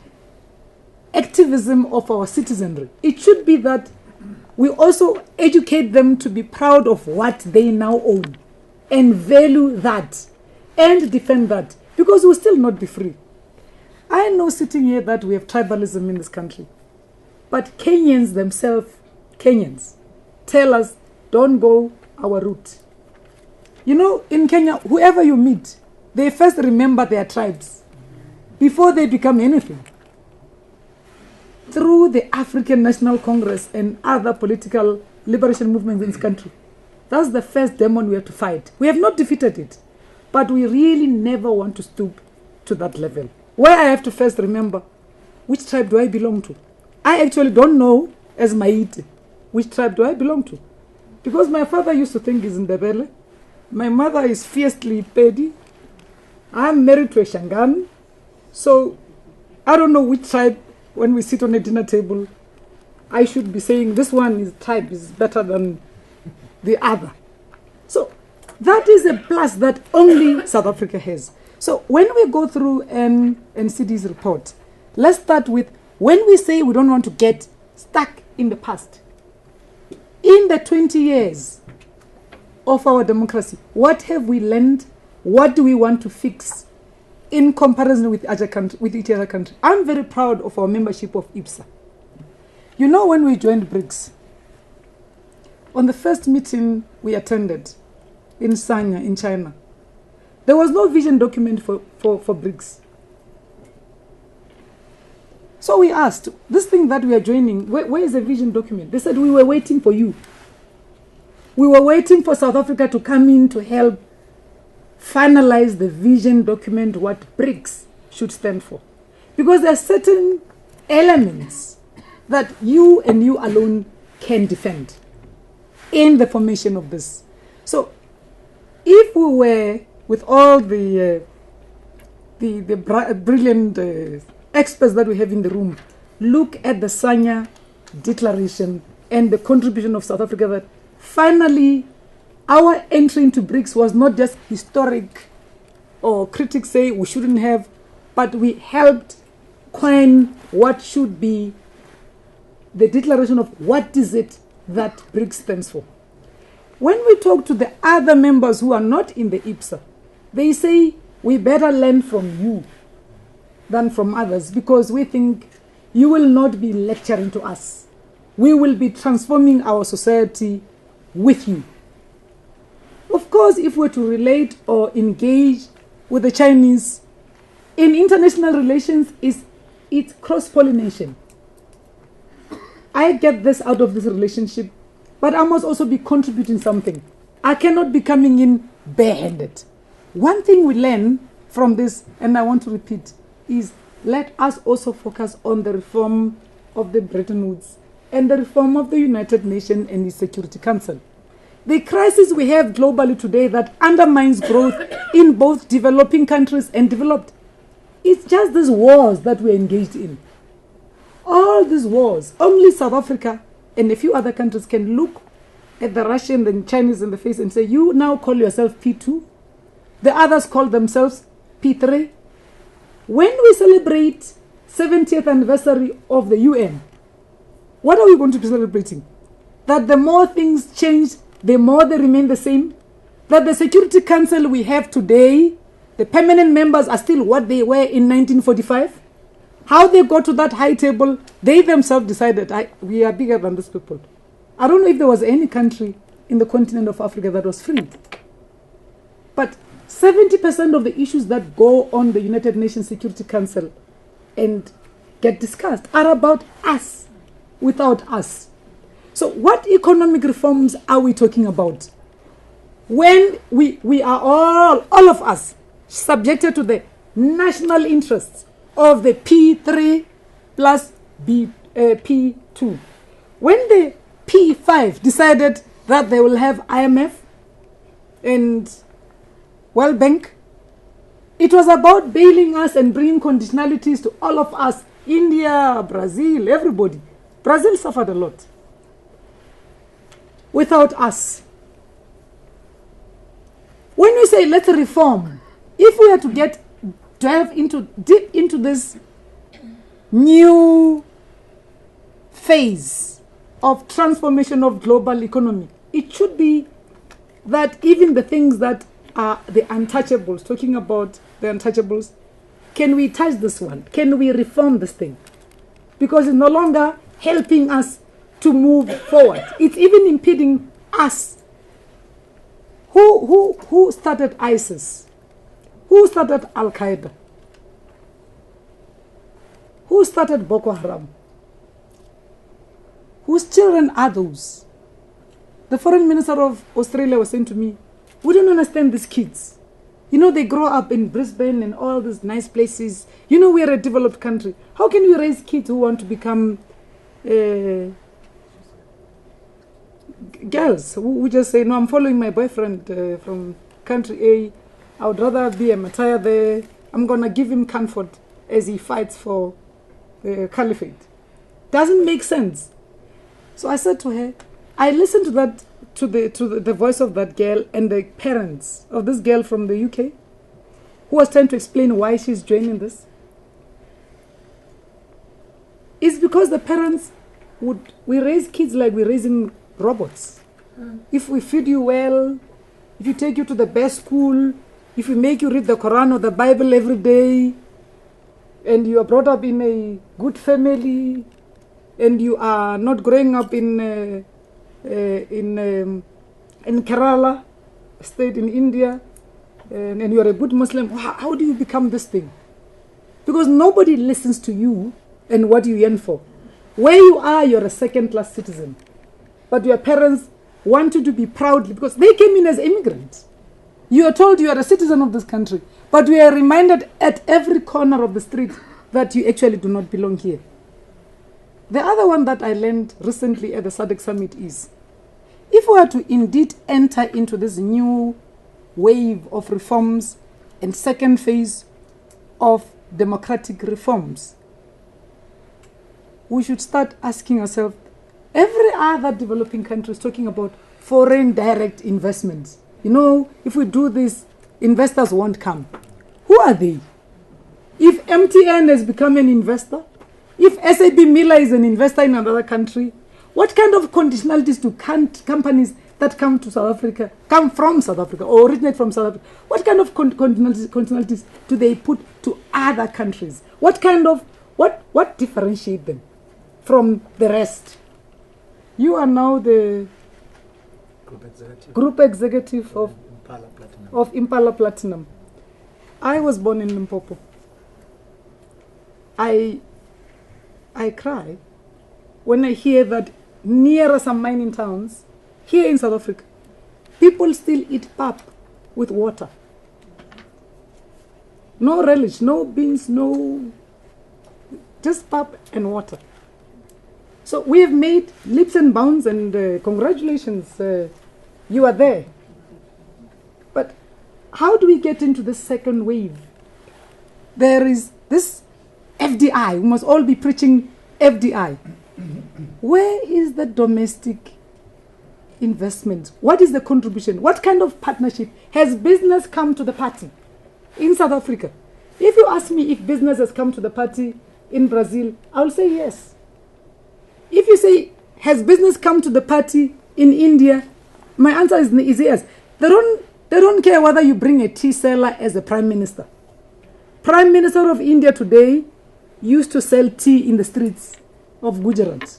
Speaker 3: activism of our citizenry, it should be that we also educate them to be proud of what they now own. and value that and defend that, because we'll still not be free. I know sitting here that we have tribalism in this country, but Kenyans themselves, Kenyans, tell us, don't go our route. You know, in Kenya, whoever you meet, they first remember their tribes before they become anything. Through the African National Congress and other political liberation movements in this country, that's the first demon we have to fight. We have not defeated it, but we really never want to stoop to that level, where I have to first remember, which tribe do I belong to? I actually don't know, as Maite, which tribe do I belong to? Because my father used to think he's Ndebele. My mother is fiercely Pedi. I'm married to a Shangan. So I don't know which tribe, when we sit on a dinner table, I should be saying this one is tribe is better than the other. So that is a plus that only South Africa has. So when we go through NCD's report, let's start with, when we say we don't want to get stuck in the past, in the 20 years of our democracy, what have we learned? What do we want to fix in comparison with each other country? I'm very proud of our membership of IPSA. You know, when we joined BRICS, on the first meeting we attended in Sanya in China, there was no vision document for BRICS. So we asked, this thing that we are joining, where is the vision document? They said, we were waiting for you. We were waiting for South Africa to come in to help finalize the vision document, what BRICS should stand for. Because there are certain elements that you and you alone can defend in the formation of this. So if we were, with all the brilliant experts that we have in the room, look at the Sanya Declaration and the contribution of South Africa, that finally our entry into BRICS was not just historic, or critics say we shouldn't have, but we helped coin what should be the declaration of what is it that BRICS stands for. When we talk to the other members who are not in the IPSA, they say we better learn from you than from others, because we think you will not be lecturing to us. We will be transforming our society with you. Of course, if we're to relate or engage with the Chinese in international relations, it's cross-pollination. I get this out of this relationship, but I must also be contributing something. I cannot be coming in barehanded. One thing we learn from this, and I want to repeat, is let us also focus on the reform of the Bretton Woods and the reform of the United Nations and the Security Council. The crisis we have globally today that undermines growth in both developing countries and developed, it's just these wars that we're engaged in. All these wars, only South Africa and a few other countries can look at the Russian and Chinese in the face and say, you now call yourself P2. The others call themselves P3. When we celebrate 70th anniversary of the UN, what are we going to be celebrating? That the more things change, the more they remain the same? That the Security Council we have today, the permanent members are still what they were in 1945? How they got to that high table, they themselves decided, we are bigger than these people. I don't know if there was any country in the continent of Africa that was free. But 70% of the issues that go on the United Nations Security Council and get discussed are about us, without us. So what economic reforms are we talking about? When we are all of us, subjected to the national interests of the P3 plus P2. When the P5 decided that they will have IMF and World Bank, it was about bailing us and bringing conditionalities to all of us, India, Brazil, everybody. Brazil suffered a lot without us. When we say let's reform, if we are to delve deep into this new phase of transformation of global economy, it should be that even the things that are the untouchables, talking about the untouchables, can we touch this one? Can we reform this thing? Because it's no longer helping us to move forward. It's even impeding us. Who started ISIS? Who started Al-Qaeda? Who started Boko Haram? Whose children are those? The foreign minister of Australia was saying to me, we don't understand these kids. You know, they grow up in Brisbane and all these nice places. You know, we are a developed country. How can we raise kids who want to become girls who just say, no, I'm following my boyfriend from country A. I would rather be a martyr there. I'm going to give him comfort as he fights for the caliphate. Doesn't make sense. So I said to her, I listened to that, to the voice of that girl and the parents of this girl from the UK who was trying to explain why she's joining this. It's because the parents we raise kids like we're raising robots. If we feed you well, if you take you to the best school, if we make you read the Quran or the Bible every day, and you are brought up in a good family, and you are not growing up in Kerala state in India, and you are a good Muslim, how do you become this thing? Because nobody listens to you and what you yearn for. Where you are, you're a second-class citizen. But your parents want you to be proud because they came in as immigrants. You are told you are a citizen of this country, but we are reminded at every corner of the street that you actually do not belong here. The other one that I learned recently at the SADC summit is, if we are to indeed enter into this new wave of reforms and second phase of democratic reforms, we should start asking ourselves, every other developing country is talking about foreign direct investments. You know, if we do this, investors won't come. Who are they? If MTN has become an investor, if SAB Miller is an investor in another country, what kind of conditionalities do companies that come to South Africa, come from South Africa or originate from South Africa, what kind of conditionalities do they put to other countries? What differentiate them from the rest? You are now the group executive of Impala Platinum. I was born in Limpopo. I cry when I hear that near some mining towns, here in South Africa, people still eat pap with water. No relish, no beans, just pap and water. So we have made leaps and bounds, and congratulations, you are there. But how do we get into the second wave? There is this FDI. We must all be preaching FDI. Where is the domestic investment? What is the contribution? What kind of partnership? Has business come to the party in South Africa? If you ask me if business has come to the party in Brazil, I'll say yes. If you say, has business come to the party in India? My answer is yes. They don't care whether you bring a tea seller as a prime minister. Prime Minister of India today used to sell tea in the streets of Gujarat.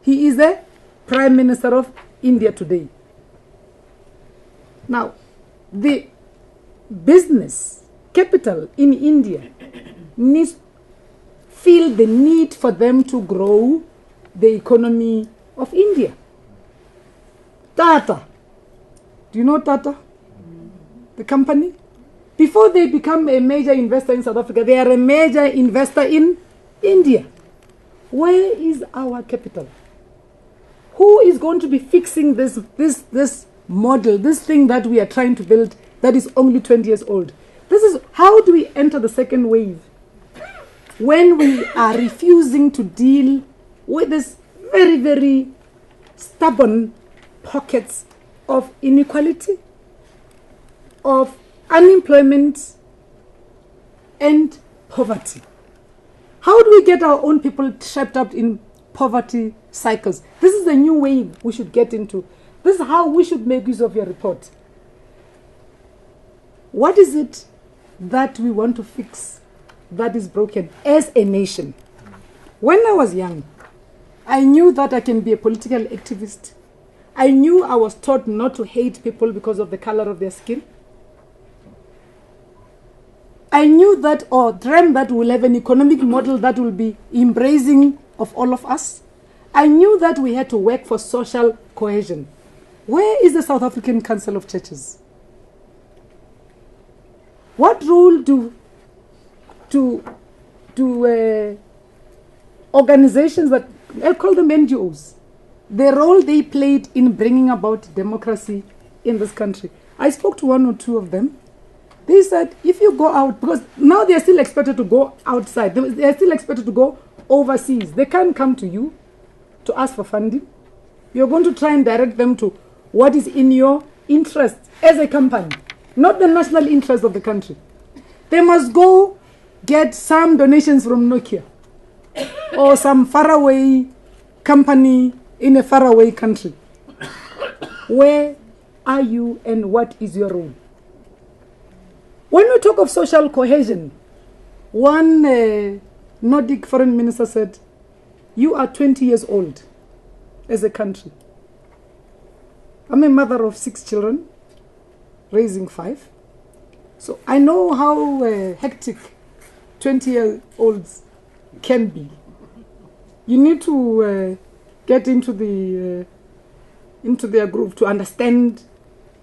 Speaker 3: He is the Prime Minister of India today. Now, the business capital in India feel the need for them to grow the economy of India. Tata. Do you know Tata? The company? Before they become a major investor in South Africa, they are a major investor in India. Where is our capital? Who is going to be fixing this model, this thing that we are trying to build that is only 20 years old? This is how do we enter the second wave when we are refusing to deal with this very, very stubborn pockets of inequality, of unemployment, and poverty. How do we get our own people trapped up in poverty cycles? This is the new wave we should get into. This is how we should make use of your report. What is it that we want to fix that is broken as a nation? When I was young, I knew that I can be a political activist. I knew I was taught not to hate people because of the color of their skin. I knew that, or dreamt that we'll have an economic model that will be embracing of all of us. I knew that we had to work for social cohesion. Where is the South African Council of Churches? What role do organizations that, I call them NGOs, the role they played in bringing about democracy in this country? I spoke to one or two of them. They said, if you go out, because now they're still expected to go outside, they're still expected to go overseas. They can't come to you to ask for funding. You're going to try and direct them to what is in your interest as a company, not the national interest of the country. They must go get some donations from Nokia or some faraway company in a faraway country. Where are you and what is your role? When we talk of social cohesion, one Nordic foreign minister said, you are 20 years old as a country. I'm a mother of 6 children, raising 5. So I know how hectic 20-year-olds can be. You need to get into their group to understand,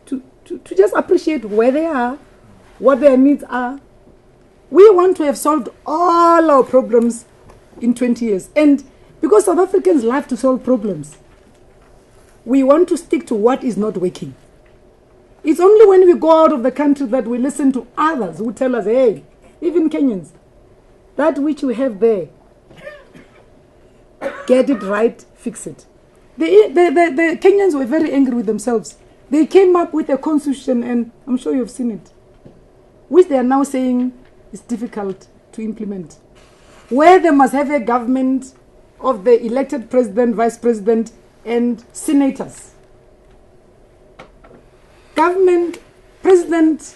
Speaker 3: to just appreciate where they are, what their needs are. We want to have solved all our problems in 20 years. And because South Africans love to solve problems, we want to stick to what is not working. It's only when we go out of the country that we listen to others who tell us, hey, even Kenyans, that which we have there, get it right, fix it. The Kenyans were very angry with themselves. They came up with a constitution, and I'm sure you've seen it, which they are now saying is difficult to implement, where they must have a government of the elected president, vice president, and senators. Government, president,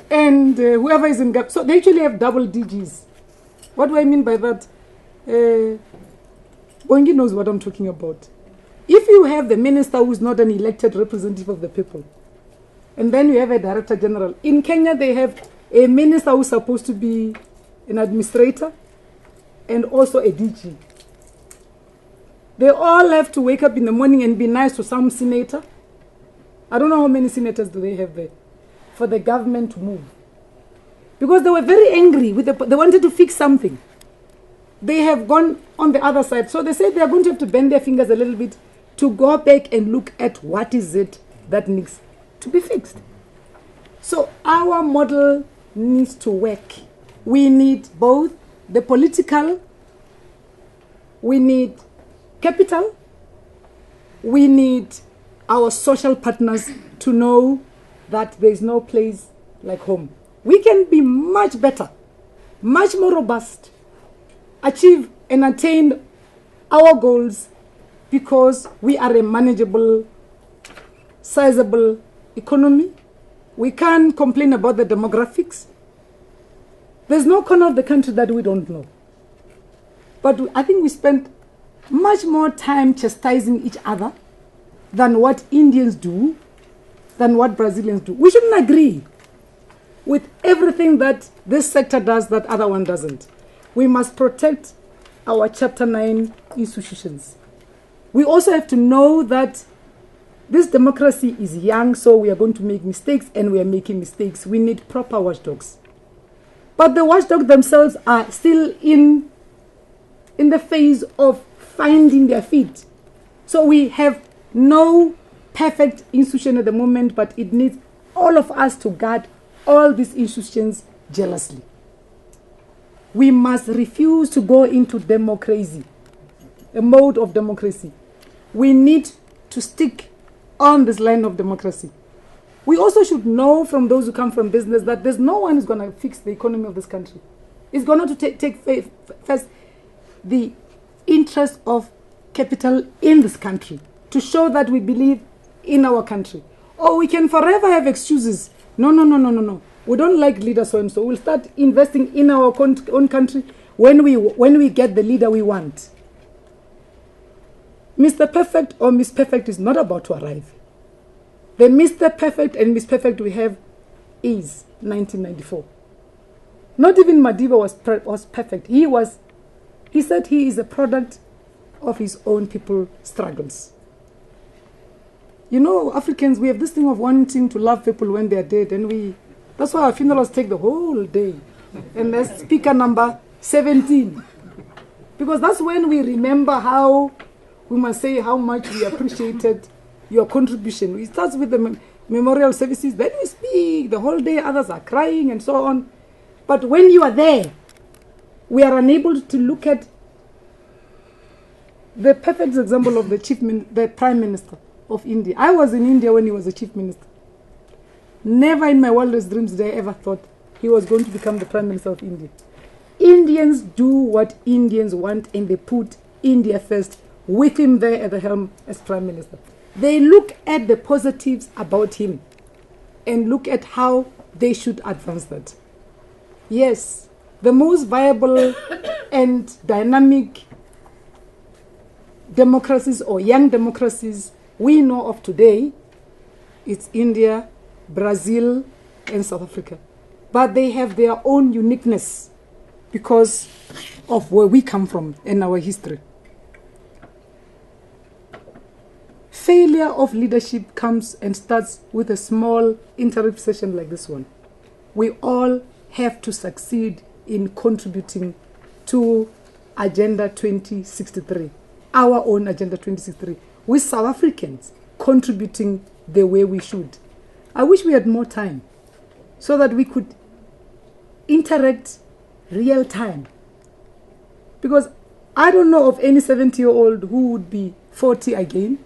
Speaker 3: and whoever is in government. So they actually have double DGs. What do I mean by that? Bongi knows what I'm talking about. If you have the minister who is not an elected representative of the people, and then you have a director general. In Kenya, they have a minister who's supposed to be an administrator and also a DG. They all have to wake up in the morning and be nice to some senator. I don't know how many senators do they have there for the government to move. Because they were very angry. They wanted to fix something. They have gone on the other side. So they said they are going to have to bend their fingers a little bit to go back and look at what is it that needs to be fixed. So our model needs to work. We need both the political, we need capital, we need our social partners to know that there is no place like home. We can be much better, much more robust, achieve and attain our goals because we are a manageable, sizable economy. We can't complain about the demographics. There's no corner of the country that we don't know. But I think we spend much more time chastising each other than what Indians do, than what Brazilians do. We shouldn't agree with everything that this sector does that other one doesn't. We must protect our Chapter 9 institutions. We also have to know that this democracy is young, so we are going to make mistakes, and we are making mistakes. We need proper watchdogs. But the watchdogs themselves are still in the phase of finding their feet. So we have no perfect institution at the moment, but it needs all of us to guard all these institutions jealously. We must refuse to go into democracy, a mode of democracy. We need to stick on this line of democracy. We also should know from those who come from business that there's no one who's going to fix the economy of this country. It's going to take first the interest of capital in this country to show that we believe in our country. Or we can forever have excuses No. We don't like leader so and so. We'll start investing in our own country when we get the leader we want. Mr. Perfect or Miss Perfect is not about to arrive. The Mr. Perfect and Miss Perfect we have is 1994. Not even Madiba was perfect. He said he is a product of his own people's struggles. You know, Africans, we have this thing of wanting to love people when they are dead, and that's why our funerals take the whole day. And that's speaker number 17. Because that's when we remember how, we must say how much we appreciated your contribution. It starts with the memorial services, then we speak the whole day, others are crying and so on. But when you are there, we are unable to look at the perfect example of the Prime Minister of India. I was in India when he was the Chief Minister. Never in my wildest dreams did I ever thought he was going to become the Prime Minister of India. Indians do what Indians want, and they put India first, with him there at the helm as Prime Minister. They look at the positives about him and look at how they should advance that. Yes, the most viable and dynamic democracies or young democracies we know of today, it's India, Brazil, and South Africa. But they have their own uniqueness because of where we come from and our history. Failure of leadership comes and starts with a small interrupt session like this one. We all have to succeed in contributing to Agenda 2063, our own Agenda 2063, with South Africans contributing the way we should. I wish we had more time so that we could interact real time. Because I don't know of any 70-year-old who would be 40 again,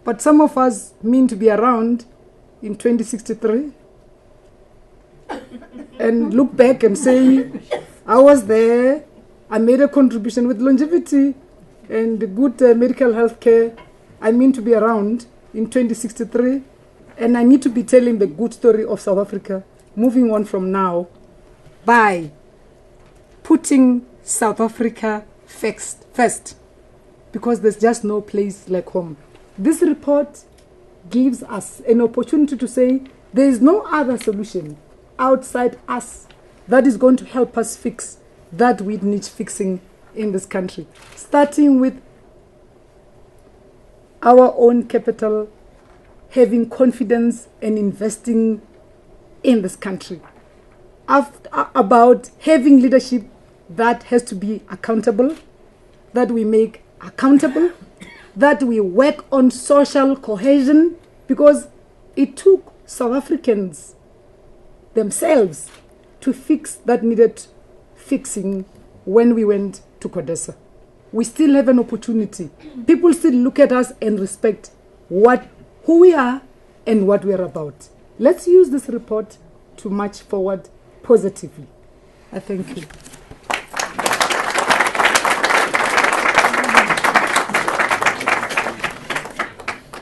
Speaker 3: but some of us mean to be around in 2063 and look back and say, I was there, I made a contribution with longevity and good medical health care. I mean to be around in 2063, and I need to be telling the good story of South Africa, moving on from now, by putting South Africa first, because there's just no place like home. This report gives us an opportunity to say there is no other solution outside us that is going to help us fix that we need fixing in this country, starting with our own capital, having confidence and investing in this country, about having leadership that has to be accountable, that we make accountable, that we work on social cohesion, because it took South Africans themselves to fix that needed fixing when we went to CODESA. We still have an opportunity. People still look at us and respect who we are and what we are about. Let's use this report to march forward positively. I thank you.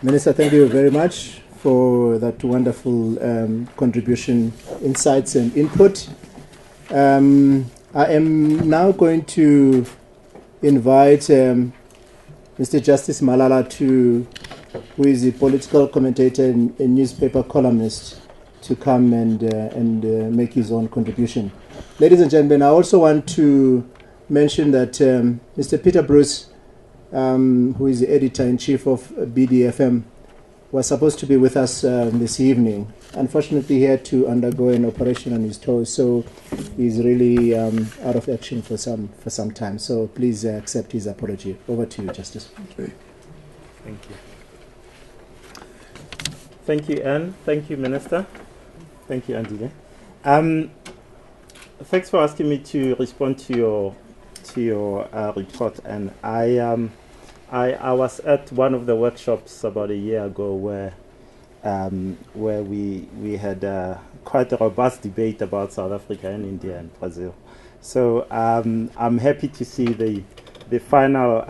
Speaker 1: Minister, thank you very much for that wonderful contribution, insights and input. I am now going to invite Mr. Justice Malala, who is a political commentator and a newspaper columnist, to come and make his own contribution. Ladies and gentlemen, I also want to mention that Mr. Peter Bruce, who is the editor-in-chief of BDFM, was supposed to be with us this evening. Unfortunately, he had to undergo an operation on his toe, so he's really out of action for some time. So please accept his apology. Over to you, Justice.
Speaker 4: Okay. Thank you. Thank you, Anne. Thank you, Minister. Thank you, Andile. Thanks for asking me to respond to your report. And I was at one of the workshops about a year ago where we had quite a robust debate about South Africa and India and Brazil. So I'm happy to see the final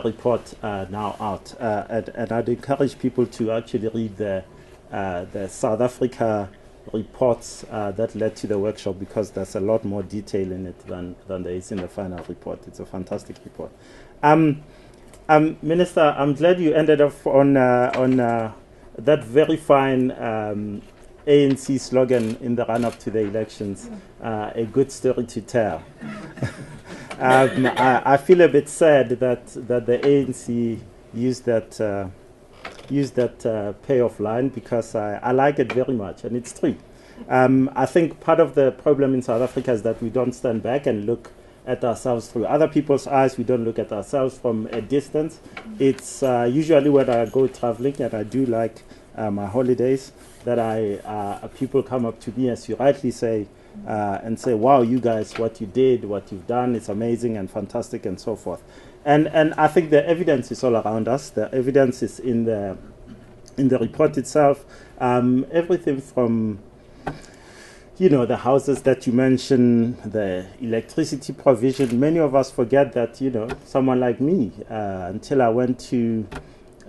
Speaker 4: report now out, and I'd encourage people to actually read the South Africa reports that led to the workshop, because there's a lot more detail in it than there is in the final report. It's a fantastic report. Minister, I'm glad you ended up on that very fine ANC slogan in the run-up to the elections, a good story to tell. I feel a bit sad that the ANC used that payoff line, because I like it very much, and it's true. I think part of the problem in South Africa is that we don't stand back and look at ourselves through other people's eyes. We don't look at ourselves from a distance. It's usually when I go traveling, and I do like my holidays, that people come up to me, as you rightly say, and say, wow, you guys, what you did, what you've done, it's amazing and fantastic and so forth. And I think the evidence is all around us. The evidence is in the report itself. Everything from, the houses that you mentioned, the electricity provision. Many of us forget that, someone like me, until I went to,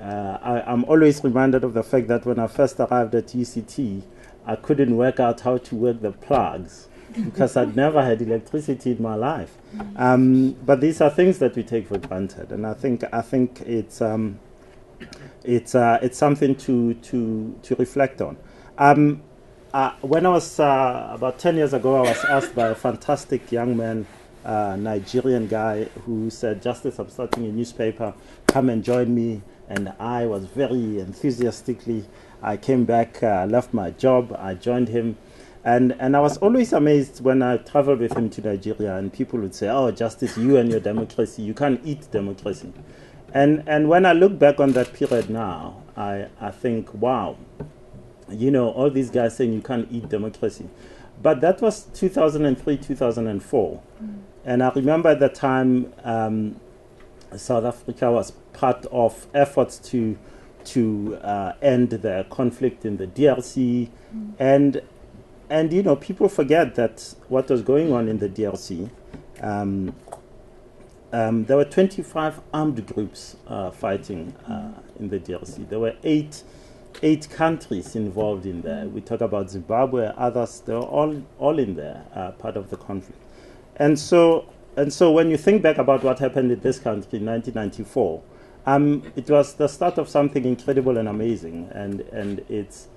Speaker 4: I'm always reminded of the fact that when I first arrived at UCT, I couldn't work out how to work the plugs because I'd never had electricity in my life. But these are things that we take for granted, and I think it's something to reflect on. When I was about 10 years ago, I was asked by a fantastic young man, Nigerian guy, who said, "Justice, I'm starting a newspaper, come and join me." And I was very enthusiastically, I came back, left my job, I joined him. And I was always amazed when I traveled with him to Nigeria, and people would say, "Oh, Justice, you and your democracy, you can't eat democracy." And when I look back on that period now, I think, wow, all these guys saying you can't eat democracy. But that was 2003, 2004. And I remember at the time, South Africa was part of efforts to end the conflict in the DRC. And people forget that what was going on in the DRC, there were 25 armed groups fighting in the DRC. There were eight countries involved in there. We talk about Zimbabwe, others, they were all in there, part of the conflict. And so when you think back about what happened in this country in 1994, it was the start of something incredible and amazing. And it's,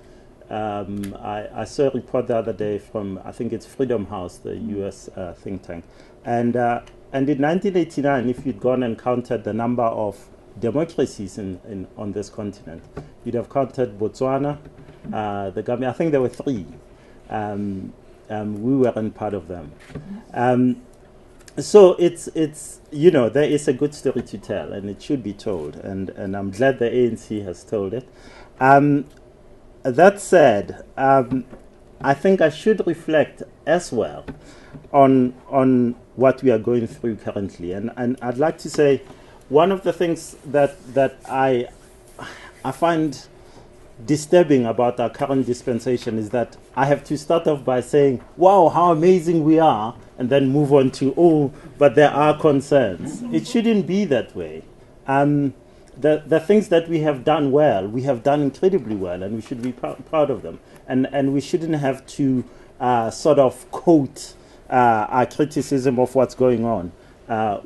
Speaker 4: I saw a report the other day from, I think it's Freedom House, the US think tank. And in 1989, if you'd gone and counted the number of democracies on this continent, you'd have counted Botswana, the Gambia. I think there were 3. We weren't part of them. So it's there is a good story to tell, and it should be told, and I'm glad the ANC has told it. That said, I think I should reflect as well on what we are going through currently, and I'd like to say one of the things that I find disturbing about our current dispensation is that I have to start off by saying, wow, how amazing we are, and then move on to, oh, but there are concerns. It shouldn't be that way. The things that we have done well, we have done incredibly well, and we should be proud of them. And we shouldn't have to sort of quote our criticism of what's going on by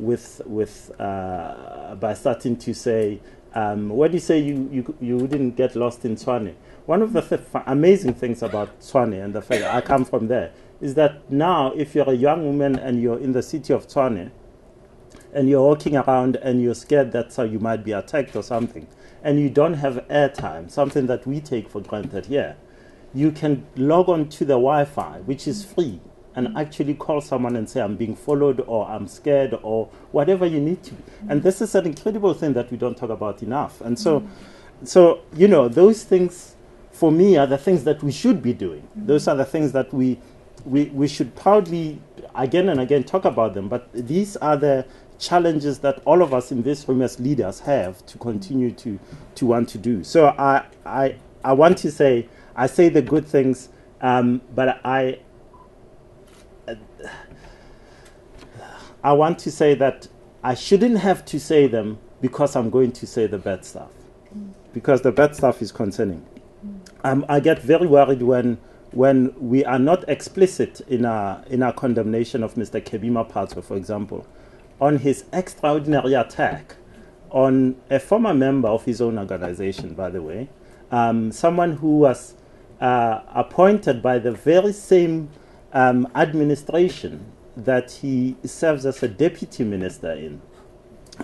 Speaker 4: starting to say, what do you say you wouldn't get lost in Tshwane? One of the amazing things about Tshwane, and the fact that I come from there, is that now if you're a young woman and you're in the city of Tshwane and you're walking around and you're scared that you might be attacked or something, and you don't have airtime, something that we take for granted here, you can log on to the Wi-Fi, which is free, and actually call someone and say, I'm being followed, or I'm scared, or whatever you need to be. And this is an incredible thing that we don't talk about enough. And so those things, for me, are the things that we should be doing. Those are the things that we should proudly, again and again, talk about them. But these are the challenges that all of us in this room as leaders have to continue to want to do. So I want to say, I say the good things, but I want to say that I shouldn't have to say them because I'm going to say the bad stuff, because the bad stuff is concerning. I get very worried when we are not explicit in our condemnation of Mr. Kebima Patso, for example, on his extraordinary attack on a former member of his own organization, by the way, someone who was appointed by the very same administration that he serves as a deputy minister in.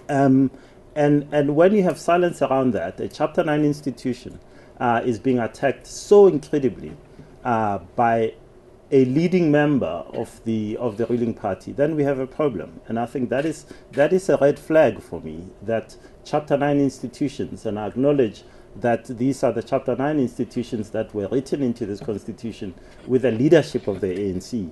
Speaker 4: And when you have silence around that, a Chapter 9 institution is being attacked so incredibly by a leading member of the ruling party, then we have a problem. And I think that is a red flag for me, that Chapter 9 institutions, and I acknowledge that these are the Chapter 9 institutions that were written into this constitution with the leadership of the ANC.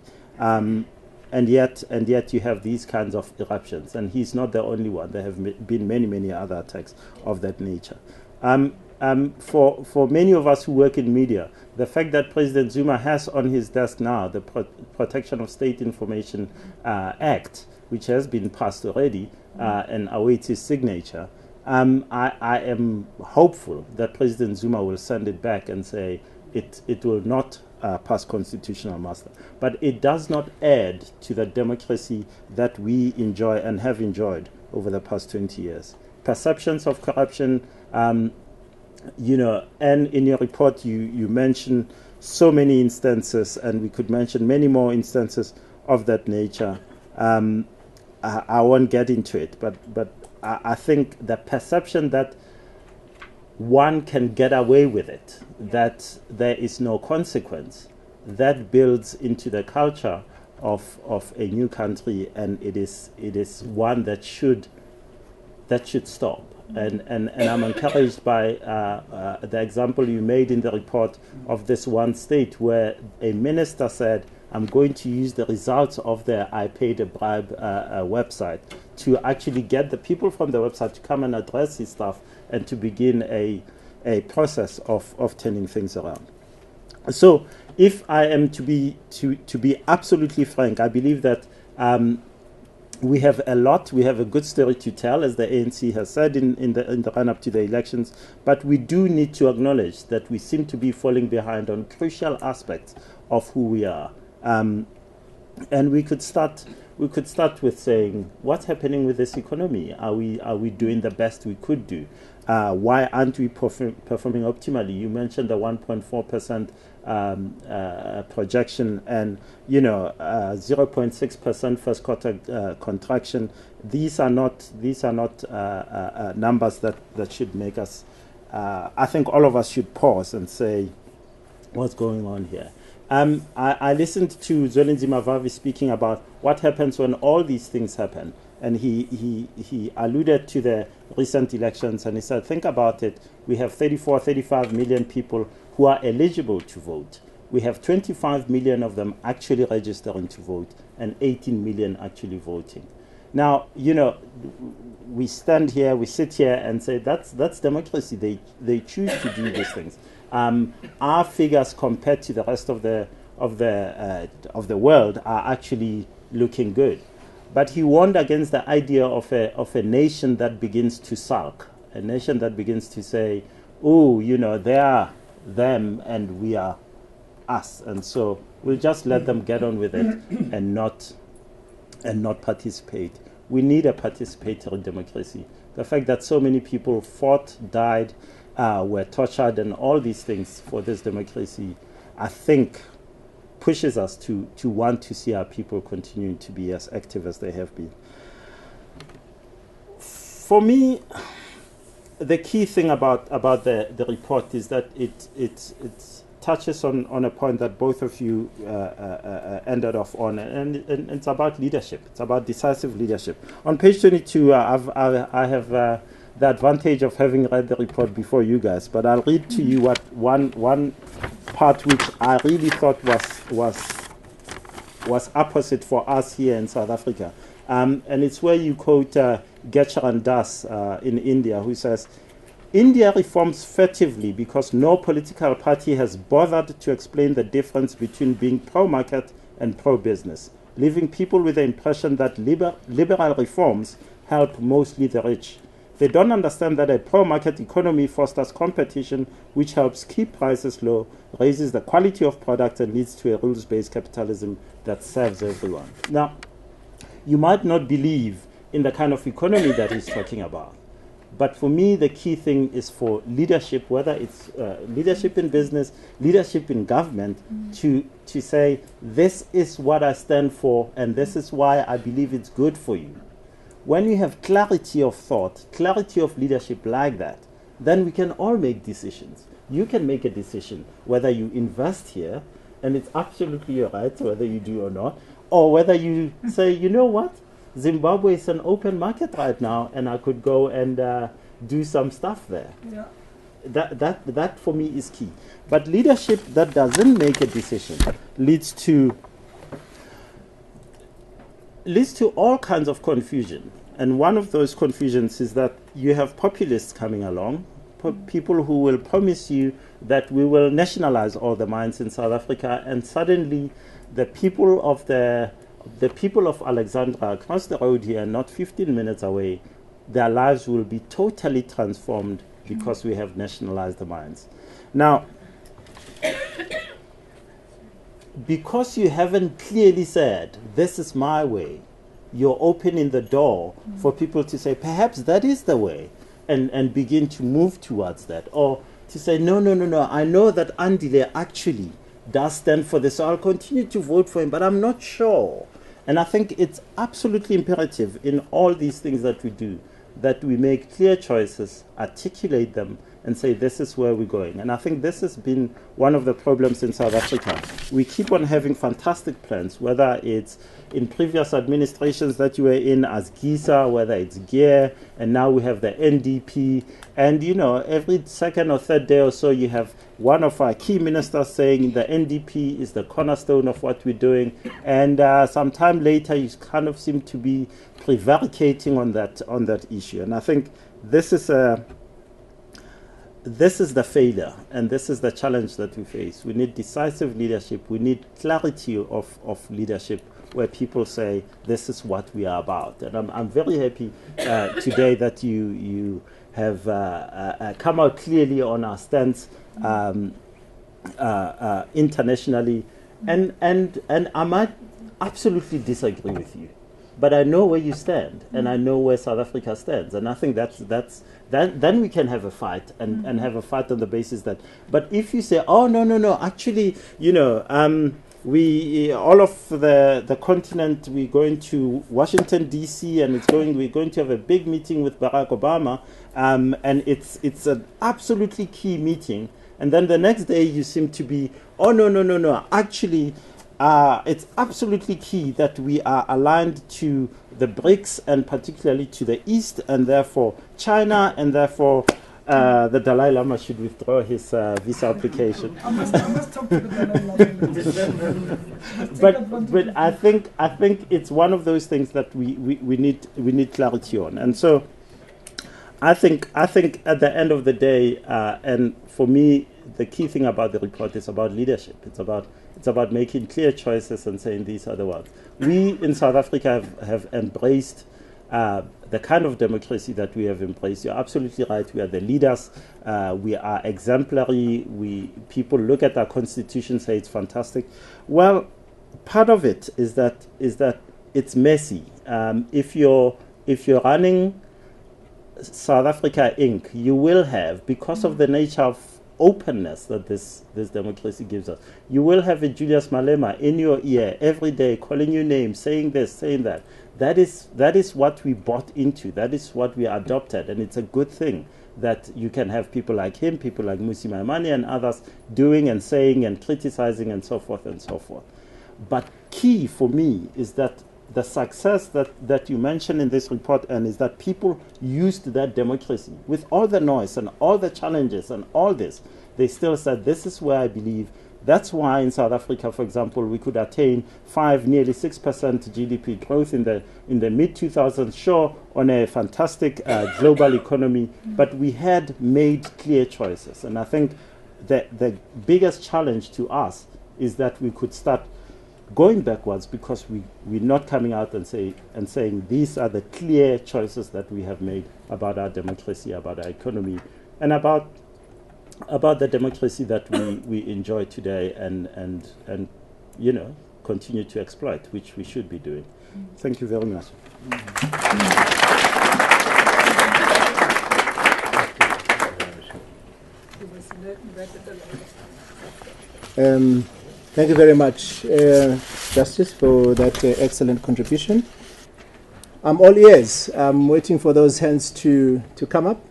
Speaker 4: And yet you have these kinds of eruptions. And he's not the only one. There have been many, many other attacks of that nature. For many of us who work in media, the fact that President Zuma has on his desk now the Protection of State Information Act, which has been passed already and awaits his signature, I am hopeful that President Zuma will send it back and say it will not pass constitutional muster. But it does not add to the democracy that we enjoy and have enjoyed over the past 20 years. Perceptions of corruption, and in your report you mention so many instances, and we could mention many more instances of that nature. I won't get into it, but I think the perception that one can get away with it, that there is no consequence, that builds into the culture of a new country, and it is one that should stop. And I'm encouraged by the example you made in the report of this one state where a minister said, I'm going to use the results of the I paid a bribe website to actually get the people from the website to come and address his stuff and to begin a process of turning things around. So if I am to be absolutely frank, I believe that we have a good story to tell, as the ANC has said in the run-up to the elections, but we do need to acknowledge that we seem to be falling behind on crucial aspects of who we are. And we could start with saying, what's happening with this economy? Are we doing the best we could do? Why aren't we performing optimally? You mentioned the 1.4% projection and 0.6% first quarter contraction. These are not numbers that should make us. I think all of us should pause and say, what's going on here? I listened to Zwelinzima Mavavi speaking about what happens when all these things happen. And he alluded to the recent elections, and he said, think about it. We have 35 million people who are eligible to vote. We have 25 million of them actually registering to vote and 18 million actually voting. Now, we stand here, we sit here and say that's democracy. They choose to do these things. Our figures compared to the rest of the world are actually looking good. But he warned against the idea of a nation that begins to sulk, a nation that begins to say, oh, they are them and we are us, and so we'll just let them get on with it and not participate. We need a participatory democracy. The fact that so many people fought, died, were tortured, and all these things for this democracy, I think, pushes us to want to see our people continuing to be as active as they have been. For me, the key thing about the report is that it touches on a point that both of you ended off on, and it's about leadership. It's about decisive leadership. On page 22, I have the advantage of having read the report before you guys, but I'll read to you what one part which I really thought was opposite for us here in South Africa. And it's where you quote Gurcharan Das in India, who says, India reforms furtively because no political party has bothered to explain the difference between being pro-market and pro-business, leaving people with the impression that liberal reforms help mostly the rich. They don't understand that a pro-market economy fosters competition, which helps keep prices low, raises the quality of products, and leads to a rules-based capitalism that serves everyone. Now, you might not believe in the kind of economy that he's talking about. But for me, the key thing is for leadership, whether it's leadership in business, leadership in government, to say, this is what I stand for, and this is why I believe it's good for you. When you have clarity of thought, clarity of leadership like that, then we can all make decisions. You can make a decision whether you invest here, and it's absolutely your right, whether you do or not, or whether you say, you know what, Zimbabwe is an open market right now, and I could go and do some stuff there.
Speaker 3: Yeah.
Speaker 4: That for me is key. But leadership that doesn't make a decision leads to all kinds of confusion. And one of those confusions is that you have populists coming along, people who will promise you that we will nationalize all the mines in South Africa, and suddenly the people of Alexandra across the road here, not 15 minutes away, their lives will be totally transformed because we have nationalized the mines. Now, because you haven't clearly said, this is my way, you're opening the door for people to say, perhaps that is the way, and begin to move towards that. Or to say, no, I know that Andile actually does stand for this, so I'll continue to vote for him, but I'm not sure. And I think it's absolutely imperative in all these things that we do, that we make clear choices, articulate them, and say, this is where we're going. And I think this has been one of the problems in South Africa. We keep on having fantastic plans, whether it's in previous administrations that you were in as GISA, whether it's GEAR, and now we have the NDP. And, you know, every second or third day or so, you have one of our key ministers saying the NDP is the cornerstone of what we're doing. And sometime later, you kind of seem to be prevaricating on that issue. And I think this is the failure, and this is the challenge that we face. We need decisive leadership. We need clarity of leadership, where people say, this is what we are about. And I'm very happy today that you have come out clearly on our stance internationally. And I might absolutely disagree with you, but I know where you stand, and I know where South Africa stands. And I think then we can have a fight, and have a fight on the basis that. But if you say, oh, no, actually, you know, we all of the continent, we're going to Washington D.C. and we're going to have a big meeting with Barack Obama, and it's an absolutely key meeting. And then the next day you seem to be, oh no, actually. It's absolutely key that we are aligned to the BRICS, and particularly to the East, and therefore China, and therefore the Dalai Lama should withdraw his visa application.
Speaker 3: I must talk to the Dalai Lama.
Speaker 4: but I think it's one of those things that we need clarity on. And so I think at the end of the day, and for me, the key thing about the report is about leadership. It's about making clear choices and saying these are the ones. We in South Africa have embraced the kind of democracy that we have embraced. You're absolutely right. We are the leaders. We are exemplary. People look at our constitution, say it's fantastic. Well, part of it is that it's messy. If you're running South Africa Inc., you will have, because of the nature of openness that this democracy gives us, you will have a Julius Malema in your ear every day, calling you names, saying this, saying that. That is what we bought into. That is what we adopted, and it's a good thing that you can have people like him, people like Musi Maimane and others doing and saying and criticizing and so forth and so forth. But key for me is that the success that you mentioned in this report, and is that people used that democracy with all the noise and all the challenges and all this. They still said, this is where I believe. That's why in South Africa, for example, we could attain nearly 6% GDP growth in the mid-2000s, sure, on a fantastic global economy, but we had made clear choices. And I think the biggest challenge to us is that we could start going backwards because we're not coming out and saying these are the clear choices that we have made about our democracy, about our economy, and about the democracy that we enjoy today and you know, continue to exploit, which we should be doing. Thank you very much.
Speaker 1: Thank you very much, Justice, for that excellent contribution. I'm all ears. I'm waiting for those hands to come up.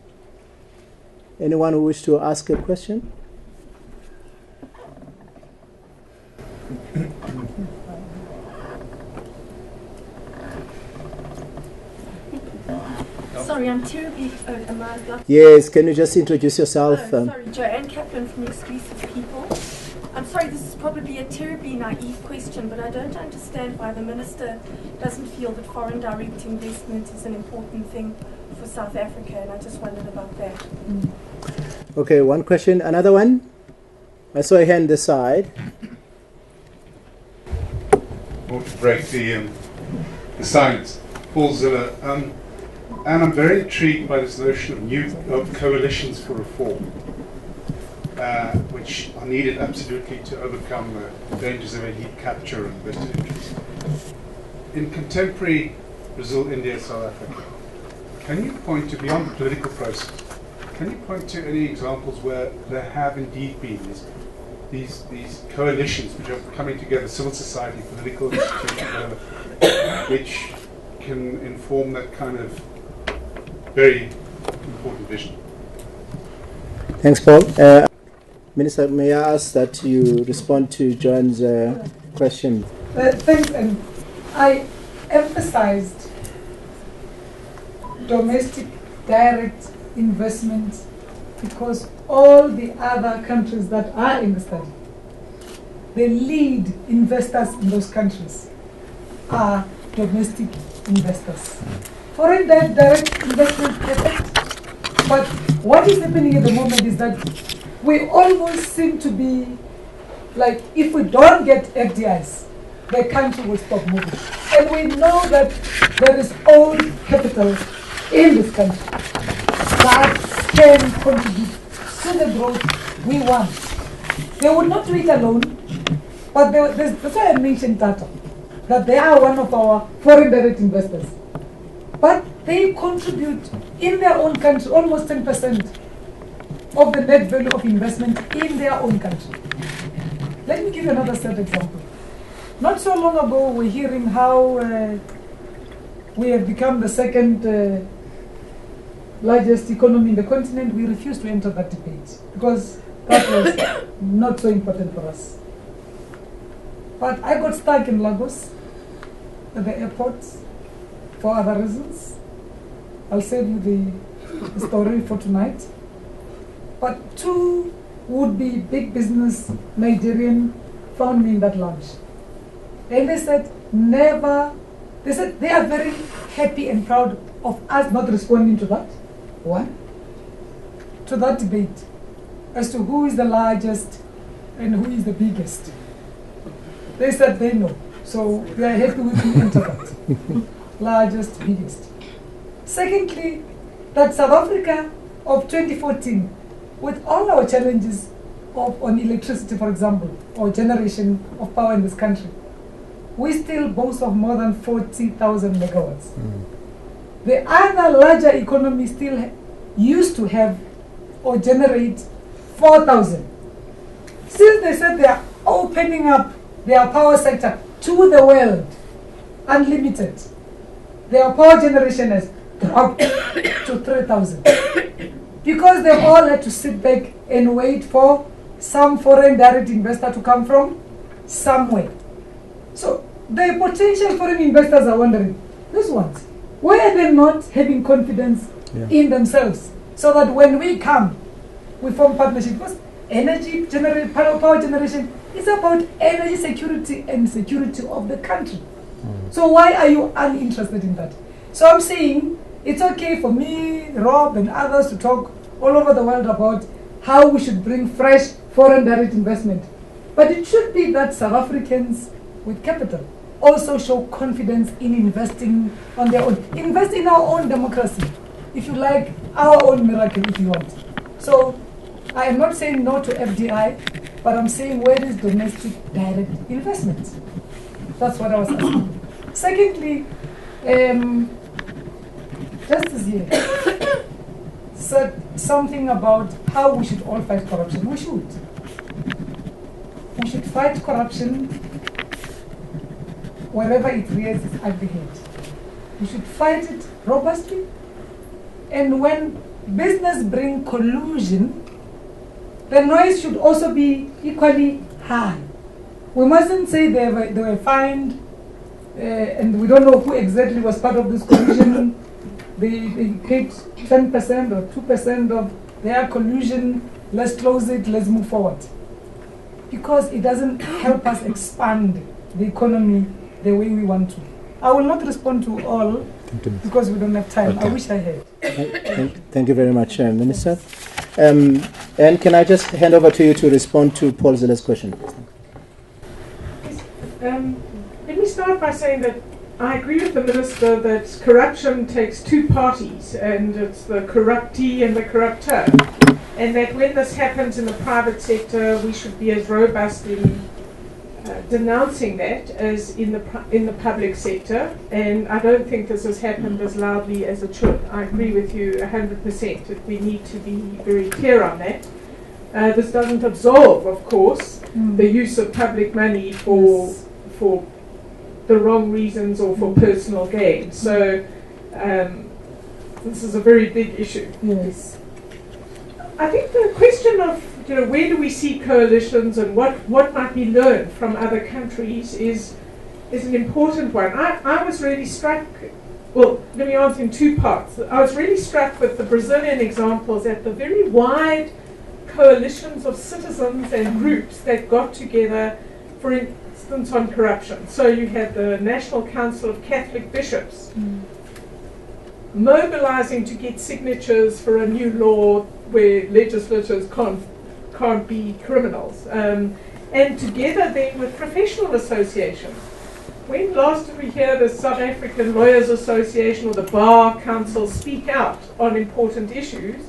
Speaker 1: Anyone who wishes to ask a question?
Speaker 5: Sorry, I'm terribly...
Speaker 1: Yes, can you just introduce yourself?
Speaker 5: Sorry, Joanne Kaplan from Exclusive People. I'm sorry, this is probably a terribly naive question, but I don't understand why the Minister doesn't feel that foreign direct investment is an important thing for South Africa, and I just wondered about that.
Speaker 1: Okay, one question. Another one? I saw a hand this side.
Speaker 6: I want to break the silence. Paul Ziller. And I'm very intrigued by this notion of coalitions for reform, which are needed absolutely to overcome the dangers of elite capture and vested interest. In contemporary Brazil, India, South Africa, can you point to, beyond the political process, can you point to any examples where there have indeed been these coalitions which are coming together, civil society, political institutions, which can inform that kind of very important vision?
Speaker 1: Thanks, Paul. Minister, may I ask that you respond to John's question?
Speaker 3: Thanks, and I emphasized domestic direct investment because all the other countries that are in the study, the lead investors in those countries are domestic investors. Foreign direct investment effect, but what is happening at the moment is that we almost seem to be like, if we don't get FDIs, the country will stop moving. And we know that there is old capital in this country that can contribute to the growth we want. They would not do it alone, but that's why I mentioned Tata, that they are one of our foreign direct investors. But they contribute in their own country almost 10% of the net value of investment in their own country. Let me give you another sad example. Not so long ago, we're hearing how we have become the second largest economy in the continent. We refused to enter that debate because that was not so important for us. But I got stuck in Lagos at the airport for other reasons. I'll save you the story for tonight. But two would-be big business Nigerian found me in that lounge. And they said, they said they are very happy and proud of us not responding to that. One, to that debate as to who is the largest and who is the biggest. They said they know. So they are happy we can enter that. Largest, biggest. Secondly, that South Africa of 2014, with all our challenges on electricity, for example, or generation of power in this country, we still boast of more than 40,000 megawatts. The other larger economies still used to have or generate 4,000. Since they said they are opening up their power sector to the world, unlimited, their power generation has dropped to 3,000. Because they all had to sit back and wait for some foreign direct investor to come from somewhere. So the potential foreign investors are wondering, these ones, why are they not having confidence in themselves? So that when we come, we form partnership. Because energy generation, power generation is about energy security and security of the country. So why are you uninterested in that? So I'm saying it's okay for me, Rob, and others to talk all over the world about how we should bring fresh foreign direct investment. But it should be that South Africans with capital also show confidence in investing on their own. Invest in our own democracy, if you like, our own miracle, if you want. So I am not saying no to FDI, but I'm saying where is domestic direct investment? That's what I was asking. Secondly, Justice here said something about how we should all fight corruption. We should. We should fight corruption wherever it rears its ugly head. We should fight it robustly. And when business bring collusion, the noise should also be equally high. We mustn't say they were fined and we don't know who exactly was part of this collusion. They paid 10% or 2% of their collusion. Let's close it, let's move forward. Because it doesn't help us expand the economy the way we want to. I will not respond to all because we don't have time. Okay. I wish I had.
Speaker 1: Thank you very much, Minister. And can I just hand over to you to respond to Paul Zille's question?
Speaker 2: Let me start by saying that I agree with the Minister that corruption takes two parties, and it's the corruptee and the corruptor. And that when this happens in the private sector, we should be as robust in denouncing that as in the public sector. And I don't think this has happened as loudly as it should. I agree with you 100% that we need to be very clear on that. This doesn't absolve, of course, the use of public money for the wrong reasons or for personal gain. So this is a very big issue.
Speaker 3: Yes.
Speaker 2: I think the question of where do we see coalitions and what might be learned from other countries is an important one. I was really struck, well, let me answer in two parts. I was really struck with the Brazilian examples at the very wide coalitions of citizens and groups that got together, for instance, on corruption. So you had the National Council of Catholic Bishops mobilizing to get signatures for a new law where legislators can't be criminals, and together then with professional associations. When last did we hear the South African Lawyers Association or the Bar Council speak out on important issues?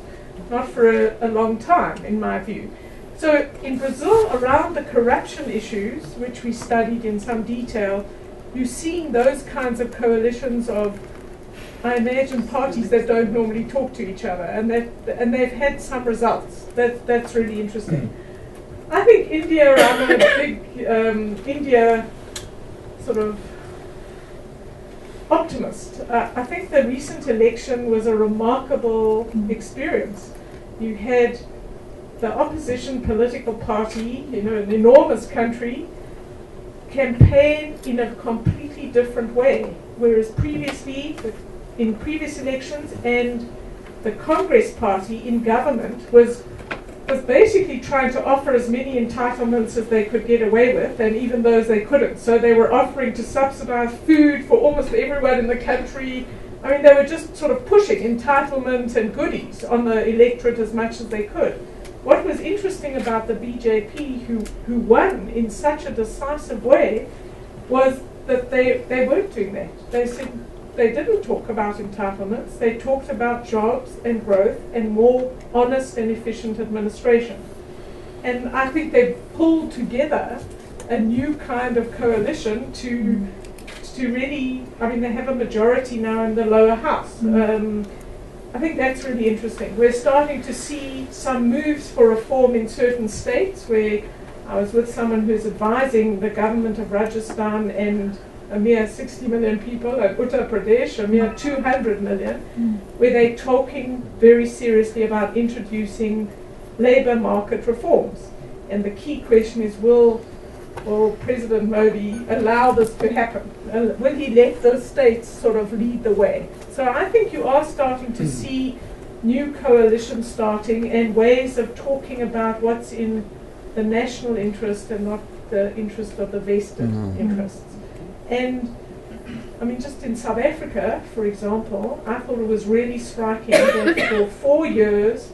Speaker 2: Not for a long time, in my view. So in Brazil, around the corruption issues, which we studied in some detail, you're seeing those kinds of coalitions of, I imagine, parties that don't normally talk to each other, and they've had some results. That's really interesting. I think India, I'm a big India sort of optimist. I think the recent election was a remarkable experience. You had the opposition political party, an enormous country, campaign in a completely different way, whereas previously, in previous elections, and the Congress party in government was basically trying to offer as many entitlements as they could get away with, and even those they couldn't. So they were offering to subsidize food for almost everyone in the country. I mean, they were just sort of pushing entitlements and goodies on the electorate as much as they could. What was interesting about the BJP, who won in such a decisive way, was that they weren't doing that. They said they didn't talk about entitlements. They talked about jobs and growth and more honest and efficient administration. And I think they've pulled together a new kind of coalition to really, I mean, they have a majority now in the lower house. I think that's really interesting. We're starting to see some moves for reform in certain states, where I was with someone who's advising the government of Rajasthan and a mere 60 million people, and Uttar Pradesh, a mere 200 million, where they're talking very seriously about introducing labour market reforms. And the key question is, will President Modi allow this to happen? Will he let those states sort of lead the way? So I think you are starting to see new coalitions starting and ways of talking about what's in the national interest and not the interest of the vested interests. And I mean, just in South Africa, for example, I thought it was really striking that for 4 years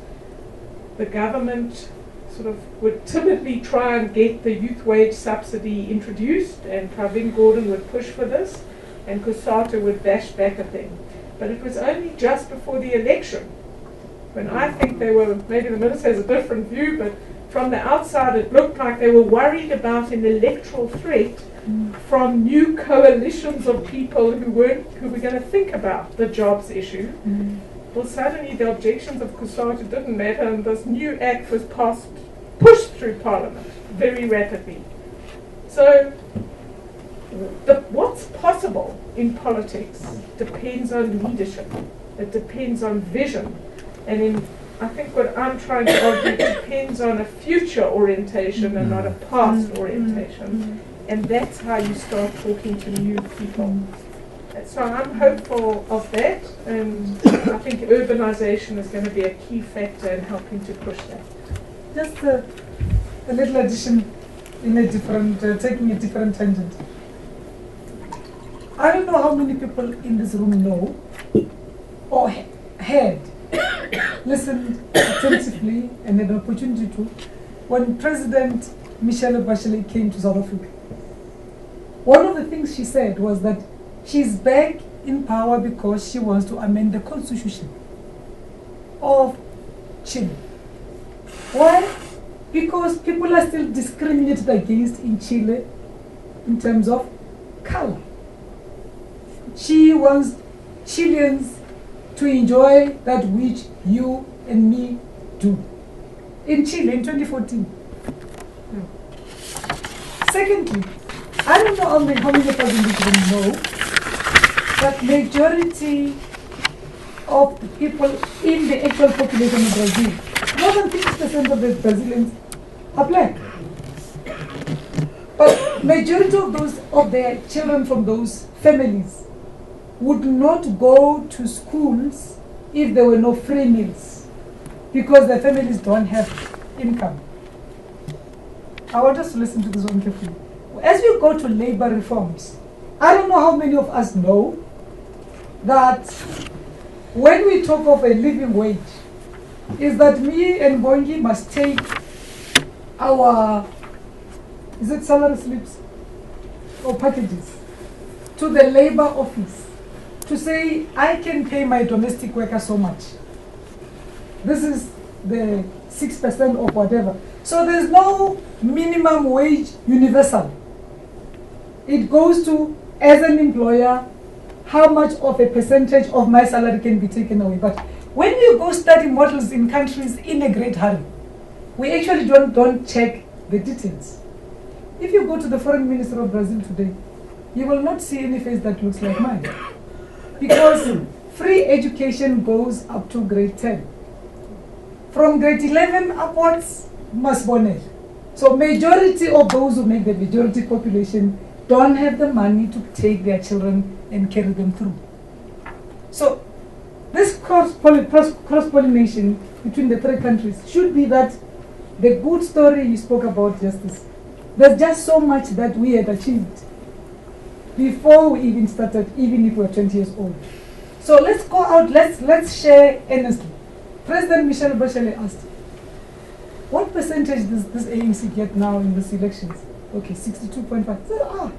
Speaker 2: the government sort of would timidly try and get the youth wage subsidy introduced, and Pravin Gordhan would push for this, and Kusatu would bash back at them. But it was only just before the election, when I think they were, maybe the minister has a different view, but from the outside it looked like they were worried about an electoral threat from new coalitions of people who were going to think about the jobs issue. Well, suddenly the objections of Kusatu didn't matter, and this new act was pushed through Parliament very rapidly. So what's possible in politics depends on leadership. It depends on vision. And I think what I'm trying to argue depends on a future orientation and not a past orientation. And that's how you start talking to new people. So I'm hopeful of that, and I think urbanization is going to be a key factor in helping to push that.
Speaker 3: Just a little addition in a different, taking a different tangent. I don't know how many people in this room know or had listened attentively and had an opportunity to when President Michelle Bachelet came to South Africa. One of the things she said was that she's back in power because she wants to amend the constitution of Chile. Why? Because people are still discriminated against in Chile in terms of color. She wants Chileans to enjoy that which you and me do. In Chile in 2014. Secondly, I don't know how many of us in this room know that majority of the people in the actual population of Brazil, more than 50% of the Brazilians are black. But majority of their children from those families would not go to schools if there were no free meals, because their families don't have income. I want us to listen to this one carefully. As we go to labor reforms, I don't know how many of us know that when we talk of a living wage, is that me and Bongi must take our, is it salary slips or packages, to the labor office to say, I can pay my domestic worker so much. This is the 6% or whatever. So there's no minimum wage universal. It goes to, as an employer, how much of a percentage of my salary can be taken away. But when you go study models in countries in a great hurry, we actually don't check the details. If you go to the foreign minister of Brazil today, you will not see any face that looks like mine. Because free education goes up to grade 10. From grade 11 upwards, masbonel. So majority of those who make the majority population don't have the money to take their children and carry them through. So this cross-pollination between the three countries should be that the good story you spoke about, Justice. There's just so much that we had achieved before we even started, even if we're 20 years old. So let's go out, let's share earnestly. President Michelle Bachelet asked, what percentage does this ANC get now in these elections? Okay, 62.5.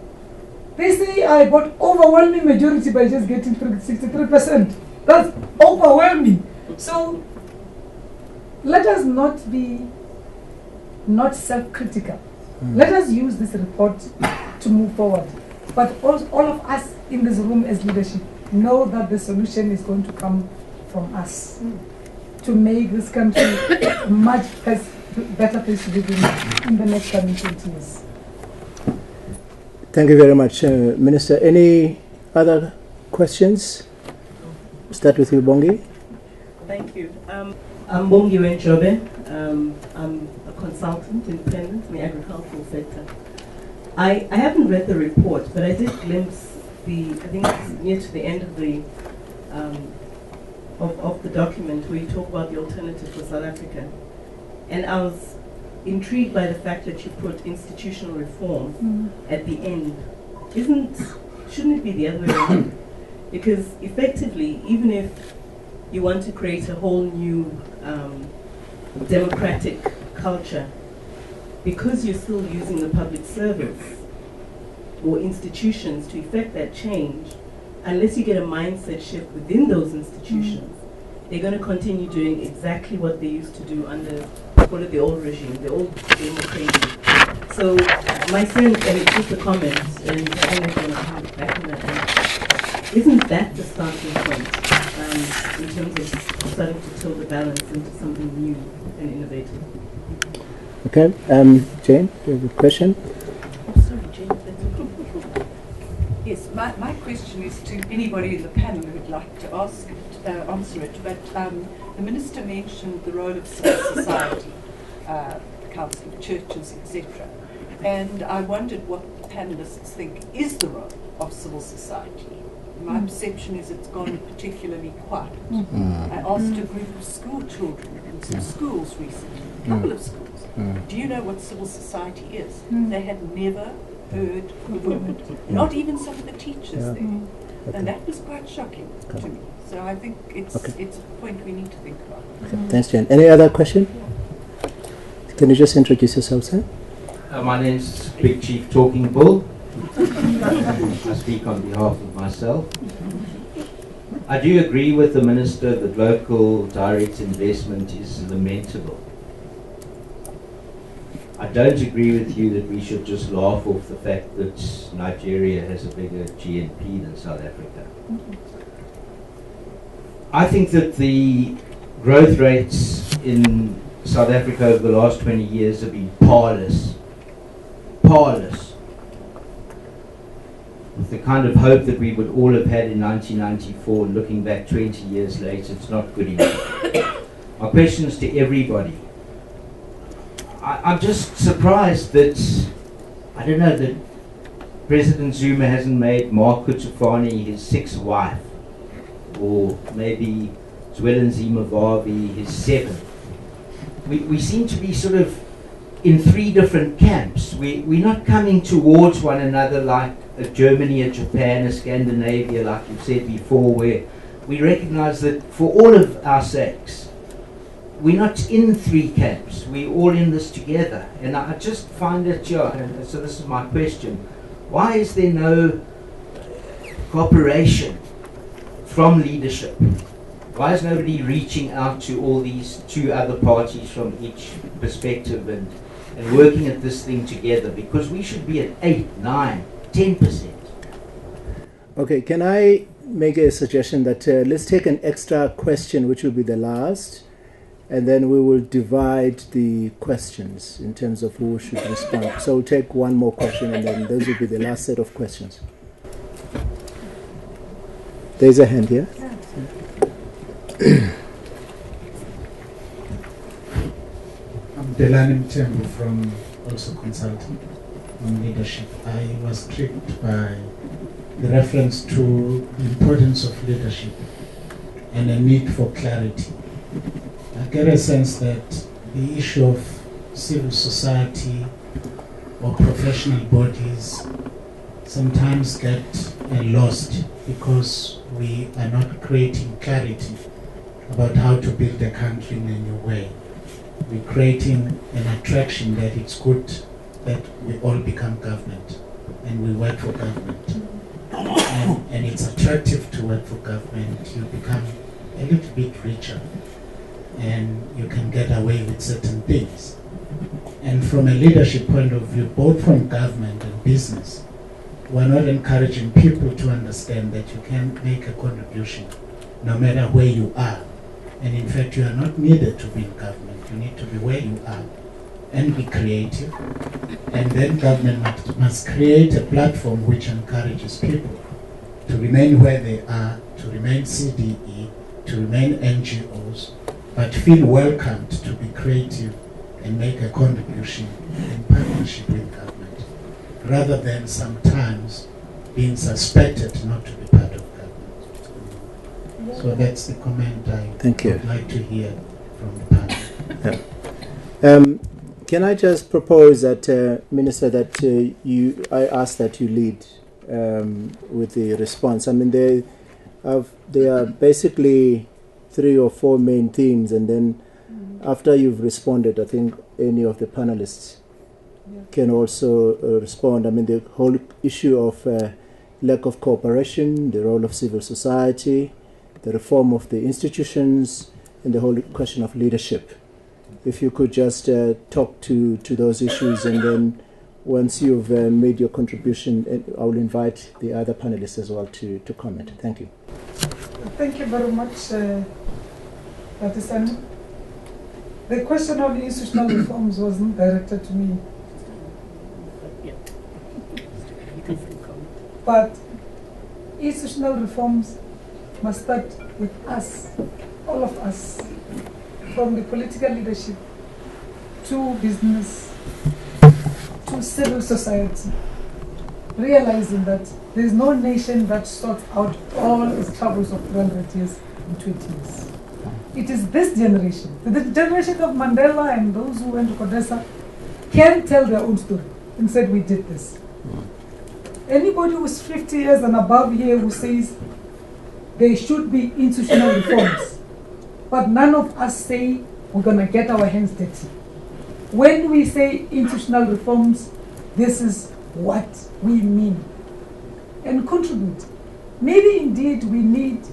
Speaker 3: They say I got overwhelming majority by just getting 63%. That's overwhelming. So let us not be self-critical. Let us use this report to move forward. But all of us in this room as leadership know that the solution is going to come from us to make this country a much better place to live in the next coming 20 years.
Speaker 1: Thank you very much, Minister. Any other questions? Start with you, Bongi.
Speaker 7: Thank you. I'm Bongi Nkoana-Mashabane. I'm a consultant, independent in the agricultural sector. I haven't read the report, but I did glimpse I think it's near to the end of the document where you talk about the alternative for South Africa. And I was intrigued by the fact that you put institutional reform at the end. Shouldn't it be the other way around? Because effectively, even if you want to create a whole new democratic culture, because you're still using the public service or institutions to effect that change, unless you get a mindset shift within those institutions, they're going to continue doing exactly what they used to do under, call it the old regime, the old democracy. So my sense, and it's just a comment, and I don't want to come back on that, isn't that the starting point in terms of starting to tilt the balance into something new and innovative?
Speaker 1: Okay, Jane, you have a question?
Speaker 7: Oh, sorry, Jane.
Speaker 8: Yes, my question is to anybody in the panel who would like to answer it. But the Minister mentioned the role of civil society, the Council of Churches, etc. And I wondered what panelists think is the role of civil society. My perception is it's gone particularly quiet. I asked a group of school children in some schools recently, a couple of schools, do you know what civil society is? They had never heard the word, not even some of the teachers there. And that was quite shocking to me. So I think it's a point we need to think about.
Speaker 1: Okay. Thanks, Jane. Any other question? Can you just introduce yourself, sir?
Speaker 9: My name is Big Chief Talking Bull. I speak on behalf of myself. I do agree with the Minister that local direct investment is lamentable. I don't agree with you that we should just laugh off the fact that Nigeria has a bigger GNP than South Africa. I think that the growth rates in South Africa over the last 20 years have been parlous. Parlous. With the kind of hope that we would all have had in 1994, looking back 20 years later, it's not good enough. My question is to everybody. I'm just surprised that, I don't know, that President Zuma hasn't made Mark Kutufani his sixth wife, or maybe Zwelinzima Vavi his seventh. We seem to be sort of in three different camps. We're not coming towards one another like a Germany, a Japan, a Scandinavia, like you've said before, where we recognize that for all of our sakes, we're not in three camps, we're all in this together. And I just find it, and so this is my question, why is there no cooperation from leadership? Why is nobody reaching out to all these two other parties from each perspective and working at this thing together? Because we should be at 8, 9, 10%.
Speaker 1: Okay, can I make a suggestion that let's take an extra question, which will be the last, and then we will divide the questions in terms of who should respond. So we'll take one more question, and then those will be the last set of questions. There's a hand here.
Speaker 10: I'm Delani Mtembu from also consulting on leadership. I was tricked by the reference to the importance of leadership and a need for clarity. I get a sense that the issue of civil society or professional bodies sometimes get lost because we are not creating clarity about how to build a country in a new way. We're creating an attraction that it's good that we all become government and we work for government. And it's attractive to work for government. You become a little bit richer and you can get away with certain things. And from a leadership point of view, both from government and business, we're not encouraging people to understand that you can make a contribution no matter where you are. And in fact, you are not needed to be in government. You need to be where you are and be creative. And then government must create a platform which encourages people to remain where they are, to remain CDE, to remain NGOs, but feel welcomed to be creative and make a contribution in partnership with government, rather than sometimes being suspected not to be part of government. So that's the comment I would like to hear from the panel.
Speaker 1: Can I just propose that, Minister, that I ask that you lead with the response? I mean, there are basically 3 or 4 main themes, and then after you've responded, I think any of the panelists can also respond. I mean, the whole issue of lack of cooperation, the role of civil society, the reform of the institutions, and the whole question of leadership. If you could just talk to those issues, and then once you've made your contribution, I will invite the other panelists as well to comment. Thank you.
Speaker 3: Thank you very much, Dr. Sangqu. The question of institutional reforms wasn't directed to me. But institutional reforms must start with us, all of us, from the political leadership to business to civil society, realizing that there is no nation that sorts out all its troubles of 300 years in 20 years. It is this generation, the generation of Mandela and those who went to Kodesa, can tell their own story and said, we did this. Anybody who's 50 years and above here who says there should be institutional reforms, but none of us say we're going to get our hands dirty. When we say institutional reforms, this is what we mean. And contribute. Maybe indeed we need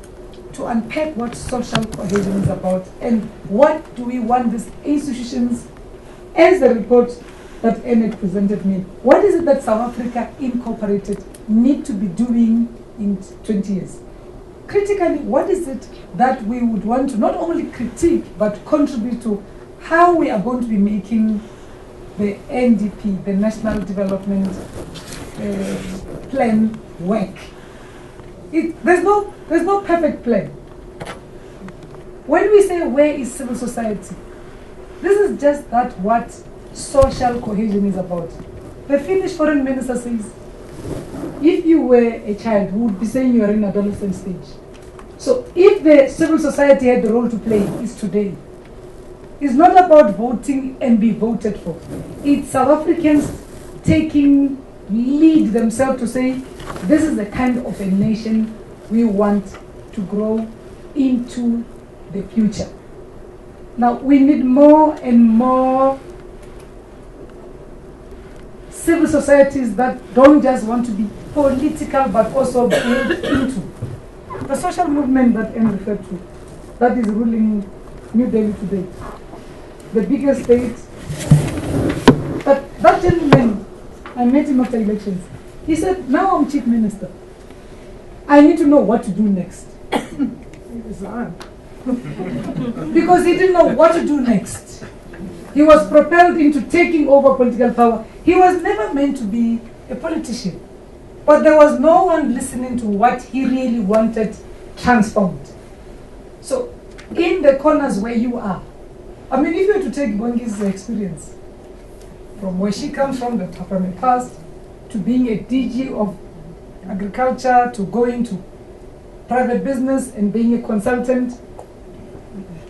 Speaker 3: to unpack what social cohesion is about and what do we want these institutions, as the report that Ann presented me, what is it that South Africa Incorporated need to be doing in 20 years? Critically, what is it that we would want to not only critique but contribute to how we are going to be making the NDP, the National Development Plan, work? There's no perfect plan. When we say where is civil society, this is just that what social cohesion is about. The Finnish foreign minister says, if you were a child, we would be saying you are in adolescent stage. So if the civil society had the role to play, it's today. It's not about voting and be voted for. It's South Africans taking lead themselves to say, this is the kind of a nation we want to grow into the future. Now, we need more and more civil societies that don't just want to be political but also build into. The social movement that Ann referred to, that is ruling New Delhi today, the biggest state. But that gentleman, I met him after elections. He said, now I'm chief minister. I need to know what to do next. Because he didn't know what to do next. He was propelled into taking over political power. He was never meant to be a politician. But there was no one listening to what he really wanted transformed. So, in the corners where you are, I mean, if you were to take Bongi's experience, from where she comes from, the Tapame past, to being a DG of agriculture, to going to private business and being a consultant,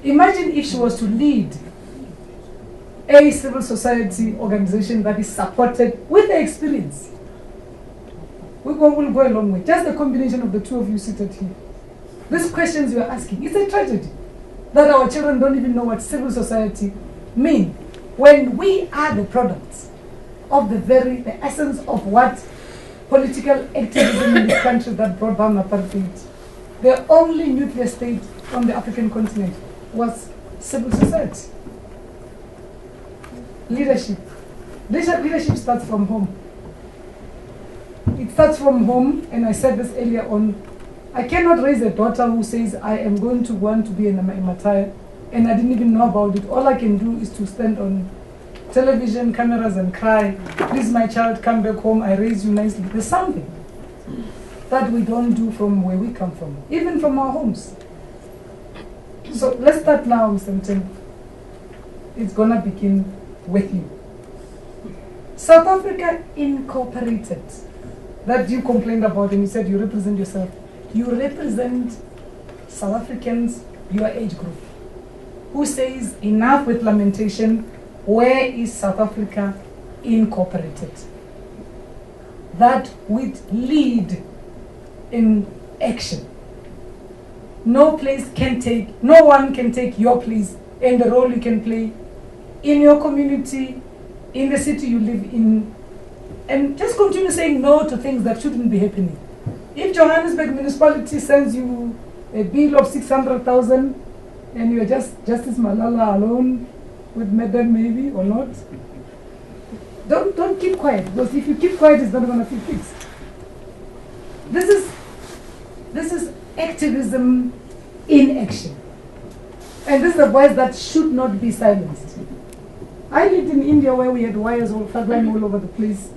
Speaker 3: imagine if she was to lead a civil society organization that is supported with the experience. We'll go a long way. Just the combination of the two of you seated here. These questions you are asking, it's a tragedy that our children don't even know what civil society means when we are the products of the essence of what political activism in this country that brought down apartheid. The only nuclear state on the African continent was civil society. Leadership. Leadership starts from home. It starts from home, and I said this earlier on. I cannot raise a daughter who says, I am going to want to be a Matai, and I didn't even know about it. All I can do is to stand on television cameras and cry, please my child, come back home, I raise you nicely. There's something that we don't do from where we come from, even from our homes. So let's start now, Mr. Mtem. It's going to begin with you. South Africa Incorporated, that you complained about and you said you represent yourself. You represent South Africans, your age group, who says enough with lamentation. Where is South Africa Incorporated? That would lead in action. No one can take your place and the role you can play in your community, in the city you live in, and just continue saying no to things that shouldn't be happening. If Johannesburg municipality sends you a bill of 600,000 and you're just Justice Malala alone with Madam maybe or not, don't keep quiet, because if you keep quiet, it's not going to be fixed. This is activism in action. And this is a voice that should not be silenced. I lived in India where we had wires all flying all over the place.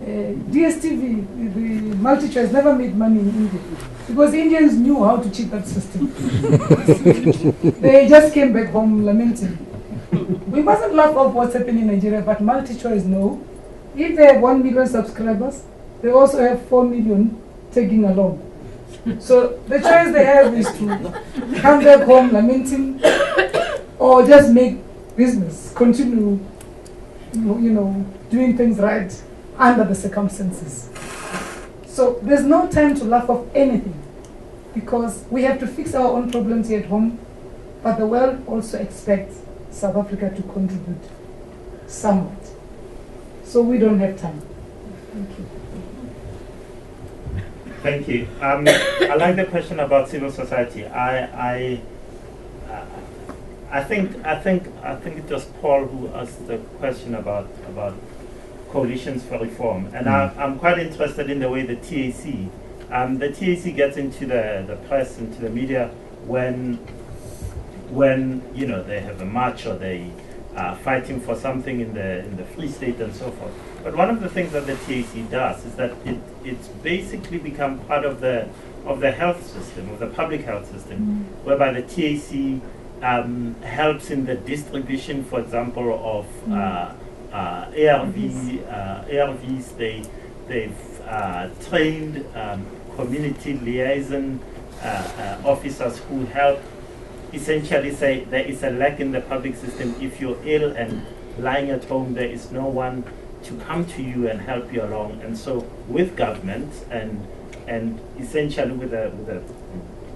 Speaker 3: DSTV, the multi-choice, never made money in India because Indians knew how to cheat that system. They just came back home lamenting. We mustn't laugh off what's happening in Nigeria, but multi-choice, no. If they have 1 million subscribers, they also have 4 million tagging along. So the choice they have is to come back home lamenting or just make business, continue, doing things right under the circumstances. So there's no time to laugh off anything because we have to fix our own problems here at home, but the world also expects South Africa to contribute somewhat. So we don't have time. Thank you.
Speaker 4: Thank you. I like the question about civil society. I think it was Paul who asked the question about coalitions for reform, and I'm quite interested in the way the TAC gets into the press, into the media when they have a march or they are fighting for something in the Free State and so forth. But one of the things that the TAC does is that it's basically become part of the health system, of the public health system, whereby the TAC helps in the distribution, for example, of ARVs. They've trained community liaison officers who help essentially say there is a lack in the public system. If you're ill and lying at home, there is no one to come to you and help you along. And so with government and essentially with the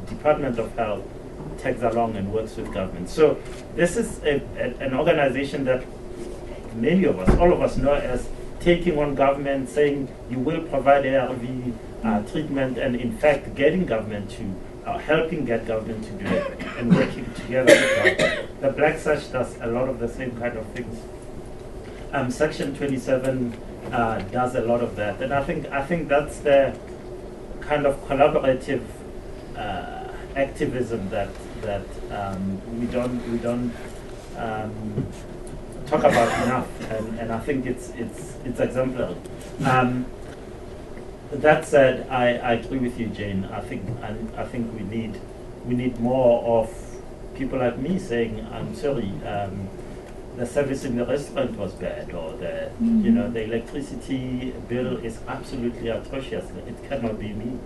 Speaker 4: Department of Health tags along and works with government. So this is an organization that many of us, all of us know as taking on government, saying you will provide ARV treatment, and in fact getting government to, helping get government to do it and working together with government. The Black Sash does a lot of the same kind of things. Section 27 does a lot of that, and I think that's the kind of collaborative activism that we don't talk about enough, and I think it's exemplary. That said, I agree with you, Jane. I think we need more of people like me saying, I'm sorry, the service in the restaurant was bad, or the the electricity bill is absolutely atrocious. It cannot be me.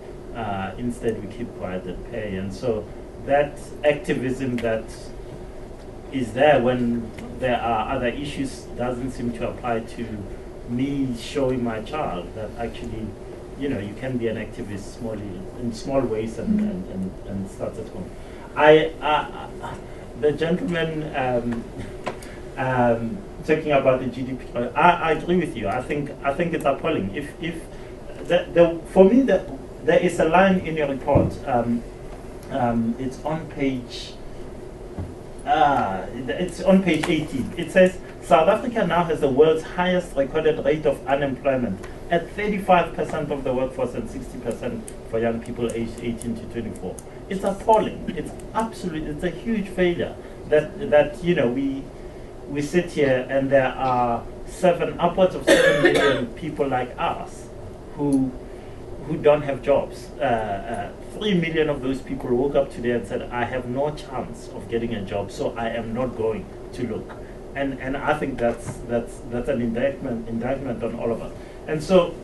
Speaker 4: Instead, we keep quiet and pay. And so that activism that is there when there are other issues doesn't seem to apply to me showing my child that actually, you can be an activist in small ways and start at home. The gentleman talking about the GDP, I agree with you. I think it's appalling. For me, there is a line in your report. It's on page. It's on page 18. It says South Africa now has the world's highest recorded rate of unemployment at 35% of the workforce and 60% for young people aged 18 to 24. It's appalling. It's a huge failure that we sit here and there are upwards of 7 million people like us who don't have jobs. 3 million of those people woke up today and said, I have no chance of getting a job, so I am not going to look. And I think that's an indictment on all of us. And so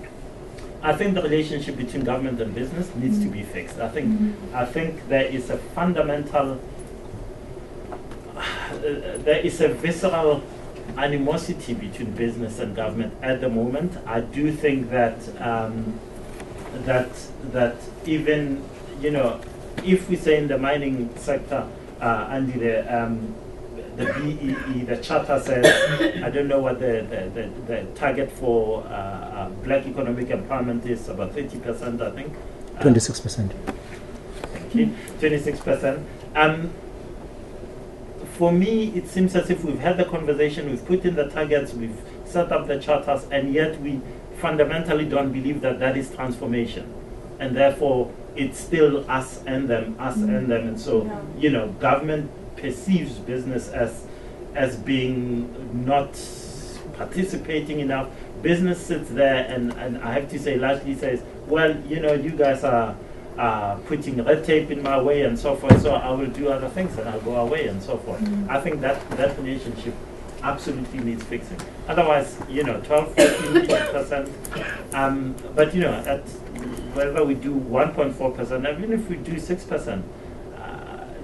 Speaker 4: I think the relationship between government and business needs to be fixed. I think there is a fundamental, there is a visceral animosity between business and government at the moment. I do think that that even if we say in the mining sector, Andile, the BEE, the charter says, I don't know what the target for black economic empowerment is, about 30%, I think.
Speaker 1: 26%.
Speaker 4: Thank you. 26%. For me, it seems as if we've had the conversation, we've put in the targets, we've set up the charters, and yet we fundamentally don't believe that that is transformation. And therefore, it's still us and them, and so, you know, government perceives business as being not participating enough. Business sits there and I have to say, largely says, well, you know, you guys are putting red tape in my way and so forth, so I will do other things and I'll go away and so forth. I think that relationship absolutely needs fixing. Otherwise, you know, 12, 14%, but you know, at whether we do 1.4%, even if we do 6%,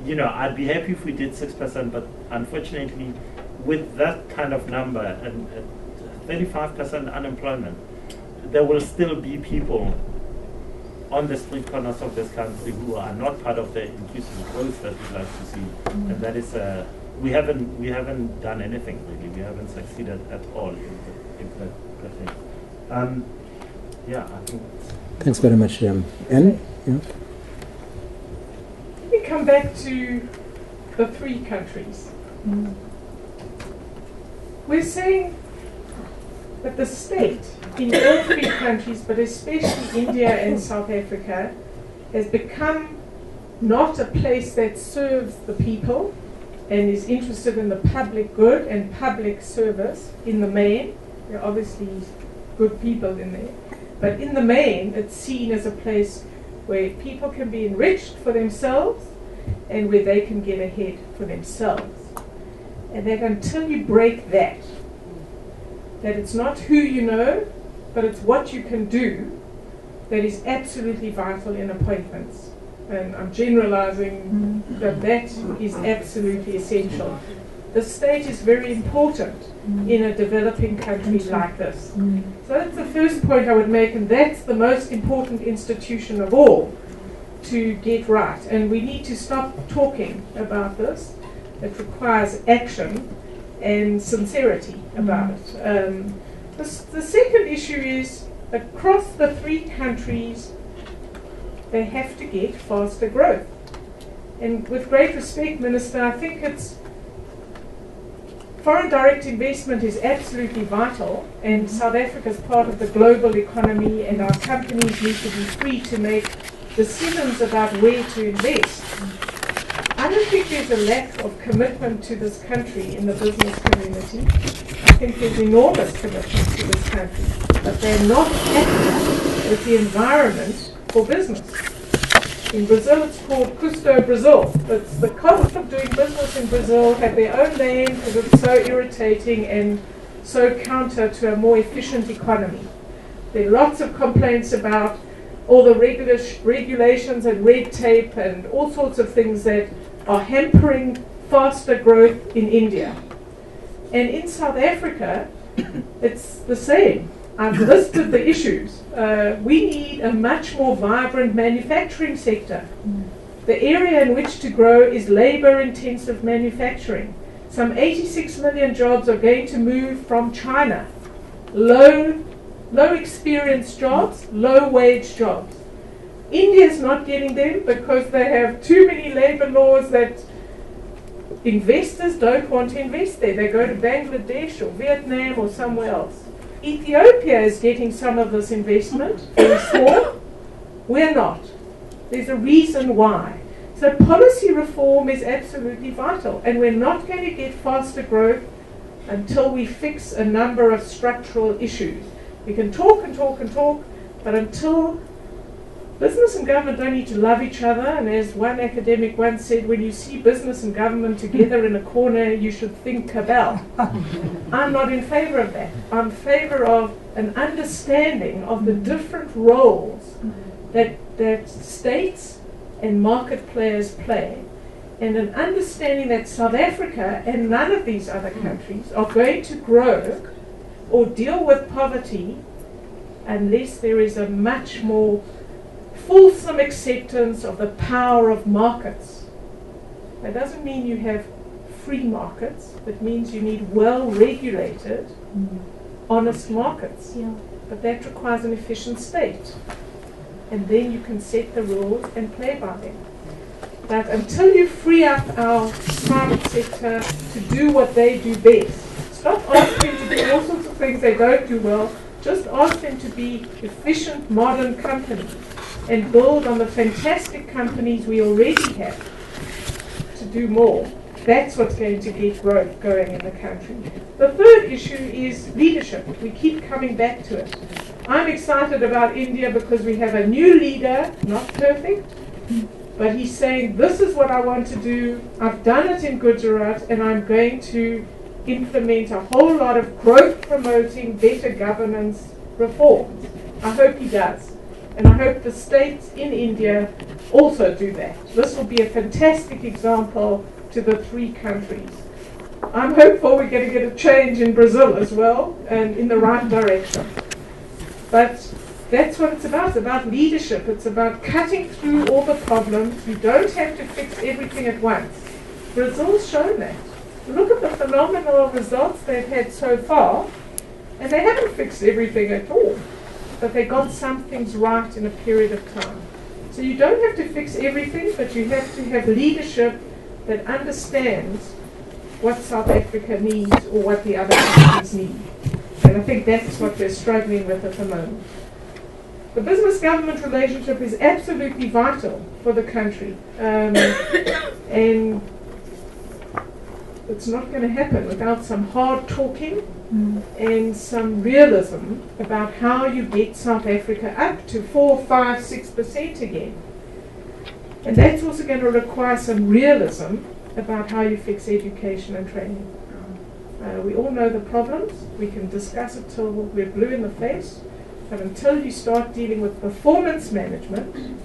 Speaker 4: you know, I'd be happy if we did 6%, but unfortunately, with that kind of number and 35% unemployment, there will still be people on the street corners of this country who are not part of the inclusive growth that we'd like to see, and that is we haven't done anything really. We haven't succeeded at all in that thing. Yeah, I think.
Speaker 1: Thanks very much, Ann. Yeah.
Speaker 2: Let me come back to the three countries. We're saying that the state in all three countries, but especially India and South Africa, has become not a place that serves the people and is interested in the public good and public service in the main. There are obviously good people in there, but in the main it's seen as a place where people can be enriched for themselves and where they can get ahead for themselves. And that until you break that it's not who you know, but it's what you can do, that is absolutely vital in appointments. And I'm generalizing that is absolutely essential. The state is very important in a developing country like this. So that's the first point I would make, and that's the most important institution of all to get right. And we need to stop talking about this. It requires action and sincerity about it. The second issue is, across the three countries, they have to get faster growth. And with great respect, Minister, I think foreign direct investment is absolutely vital, and South Africa is part of the global economy, and our companies need to be free to make decisions about where to invest. I don't think there's a lack of commitment to this country in the business community. I think there's enormous commitment to this country, but they're not happy with the environment for business. In Brazil, it's called Custo Brazil. It's the cost of doing business in Brazil have their own name because it's so irritating and so counter to a more efficient economy. There are lots of complaints about all the regulations and red tape and all sorts of things that are hampering faster growth in India. And in South Africa, it's the same. I've listed the issues. We need a much more vibrant manufacturing sector. The area in which to grow is labor-intensive manufacturing. Some 86 million jobs are going to move from China. Low experience jobs, low wage jobs. India is not getting them because they have too many labor laws that investors don't want to invest there. They go to Bangladesh or Vietnam or somewhere else. Ethiopia is getting some of this investment, very small. We're not. There's a reason why. So policy reform is absolutely vital, and we're not going to get faster growth until we fix a number of structural issues. We can talk and talk and talk, but until business and government don't need to love each other, and as one academic once said, when you see business and government together in a corner, you should think cabal. I'm not in favor of that. I'm in favor of an understanding of the different roles that states and market players play, and an understanding that South Africa and none of these other countries are going to grow or deal with poverty unless there is a much more fulsome acceptance of the power of markets. That doesn't mean you have free markets. It means you need well-regulated, honest markets.
Speaker 5: Yeah.
Speaker 2: But that requires an efficient state. And then you can set the rules and play by them. But until you free up our private sector to do what they do best, stop asking them to do all sorts of things they don't do well. Just ask them to be efficient, modern companies and build on the fantastic companies we already have to do more. That's what's going to get growth going in the country. The third issue is leadership. We keep coming back to it. I'm excited about India because we have a new leader, not perfect, but he's saying, this is what I want to do. I've done it in Gujarat, and I'm going to implement a whole lot of growth-promoting, better governance reforms. I hope he does. And I hope the states in India also do that. This will be a fantastic example to the three countries. I'm hopeful we're going to get a change in Brazil as well, and in the right direction. But that's what it's about. It's about leadership. It's about cutting through all the problems. You don't have to fix everything at once. Brazil's shown that. Look at the phenomenal results they've had so far, and they haven't fixed everything at all. But they got some things right in a period of time. So you don't have to fix everything, but you have to have leadership that understands what South Africa needs or what the other countries need. And I think that's what we're struggling with at the moment. The business-government relationship is absolutely vital for the country. And it's not going to happen without some hard talking and some realism about how you get South Africa up to 4, 5, 6% again. And that's also going to require some realism about how you fix education and training. We all know the problems. We can discuss it till we're blue in the face. But until you start dealing with performance management,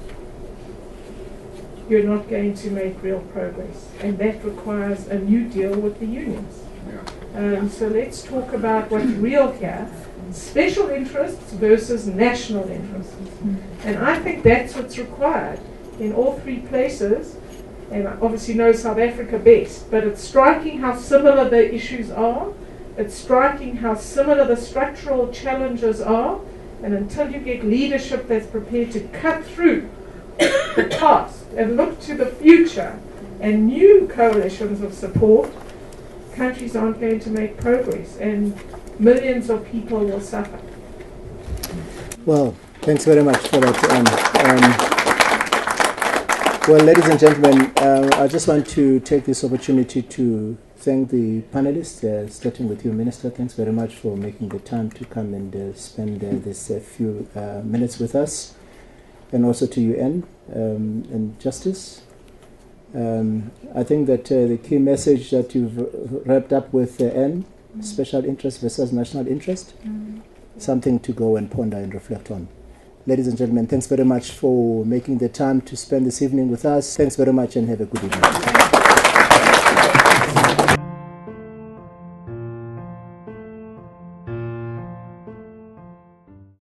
Speaker 2: you're not going to make real progress. And that requires a new deal with the unions. So let's talk about what's real here. Special interests versus national interests. And I think that's what's required in all three places. And I obviously know South Africa best, but it's striking how similar the issues are. It's striking how similar the structural challenges are. And until you get leadership that's prepared to cut through the past and look to the future and new coalitions of support, countries aren't going to make progress, and millions of people will suffer.
Speaker 1: Well, thanks very much for that. Well, ladies and gentlemen, I just want to take this opportunity to thank the panelists, starting with you, Minister. Thanks very much for making the time to come and spend this few minutes with us. And also to you, Ann, and Justice. I think that the key message that you've wrapped up with, Ann, special interest versus national interest, something to go and ponder and reflect on. Ladies and gentlemen, thanks very much for making the time to spend this evening with us. Thanks very much and have a good evening.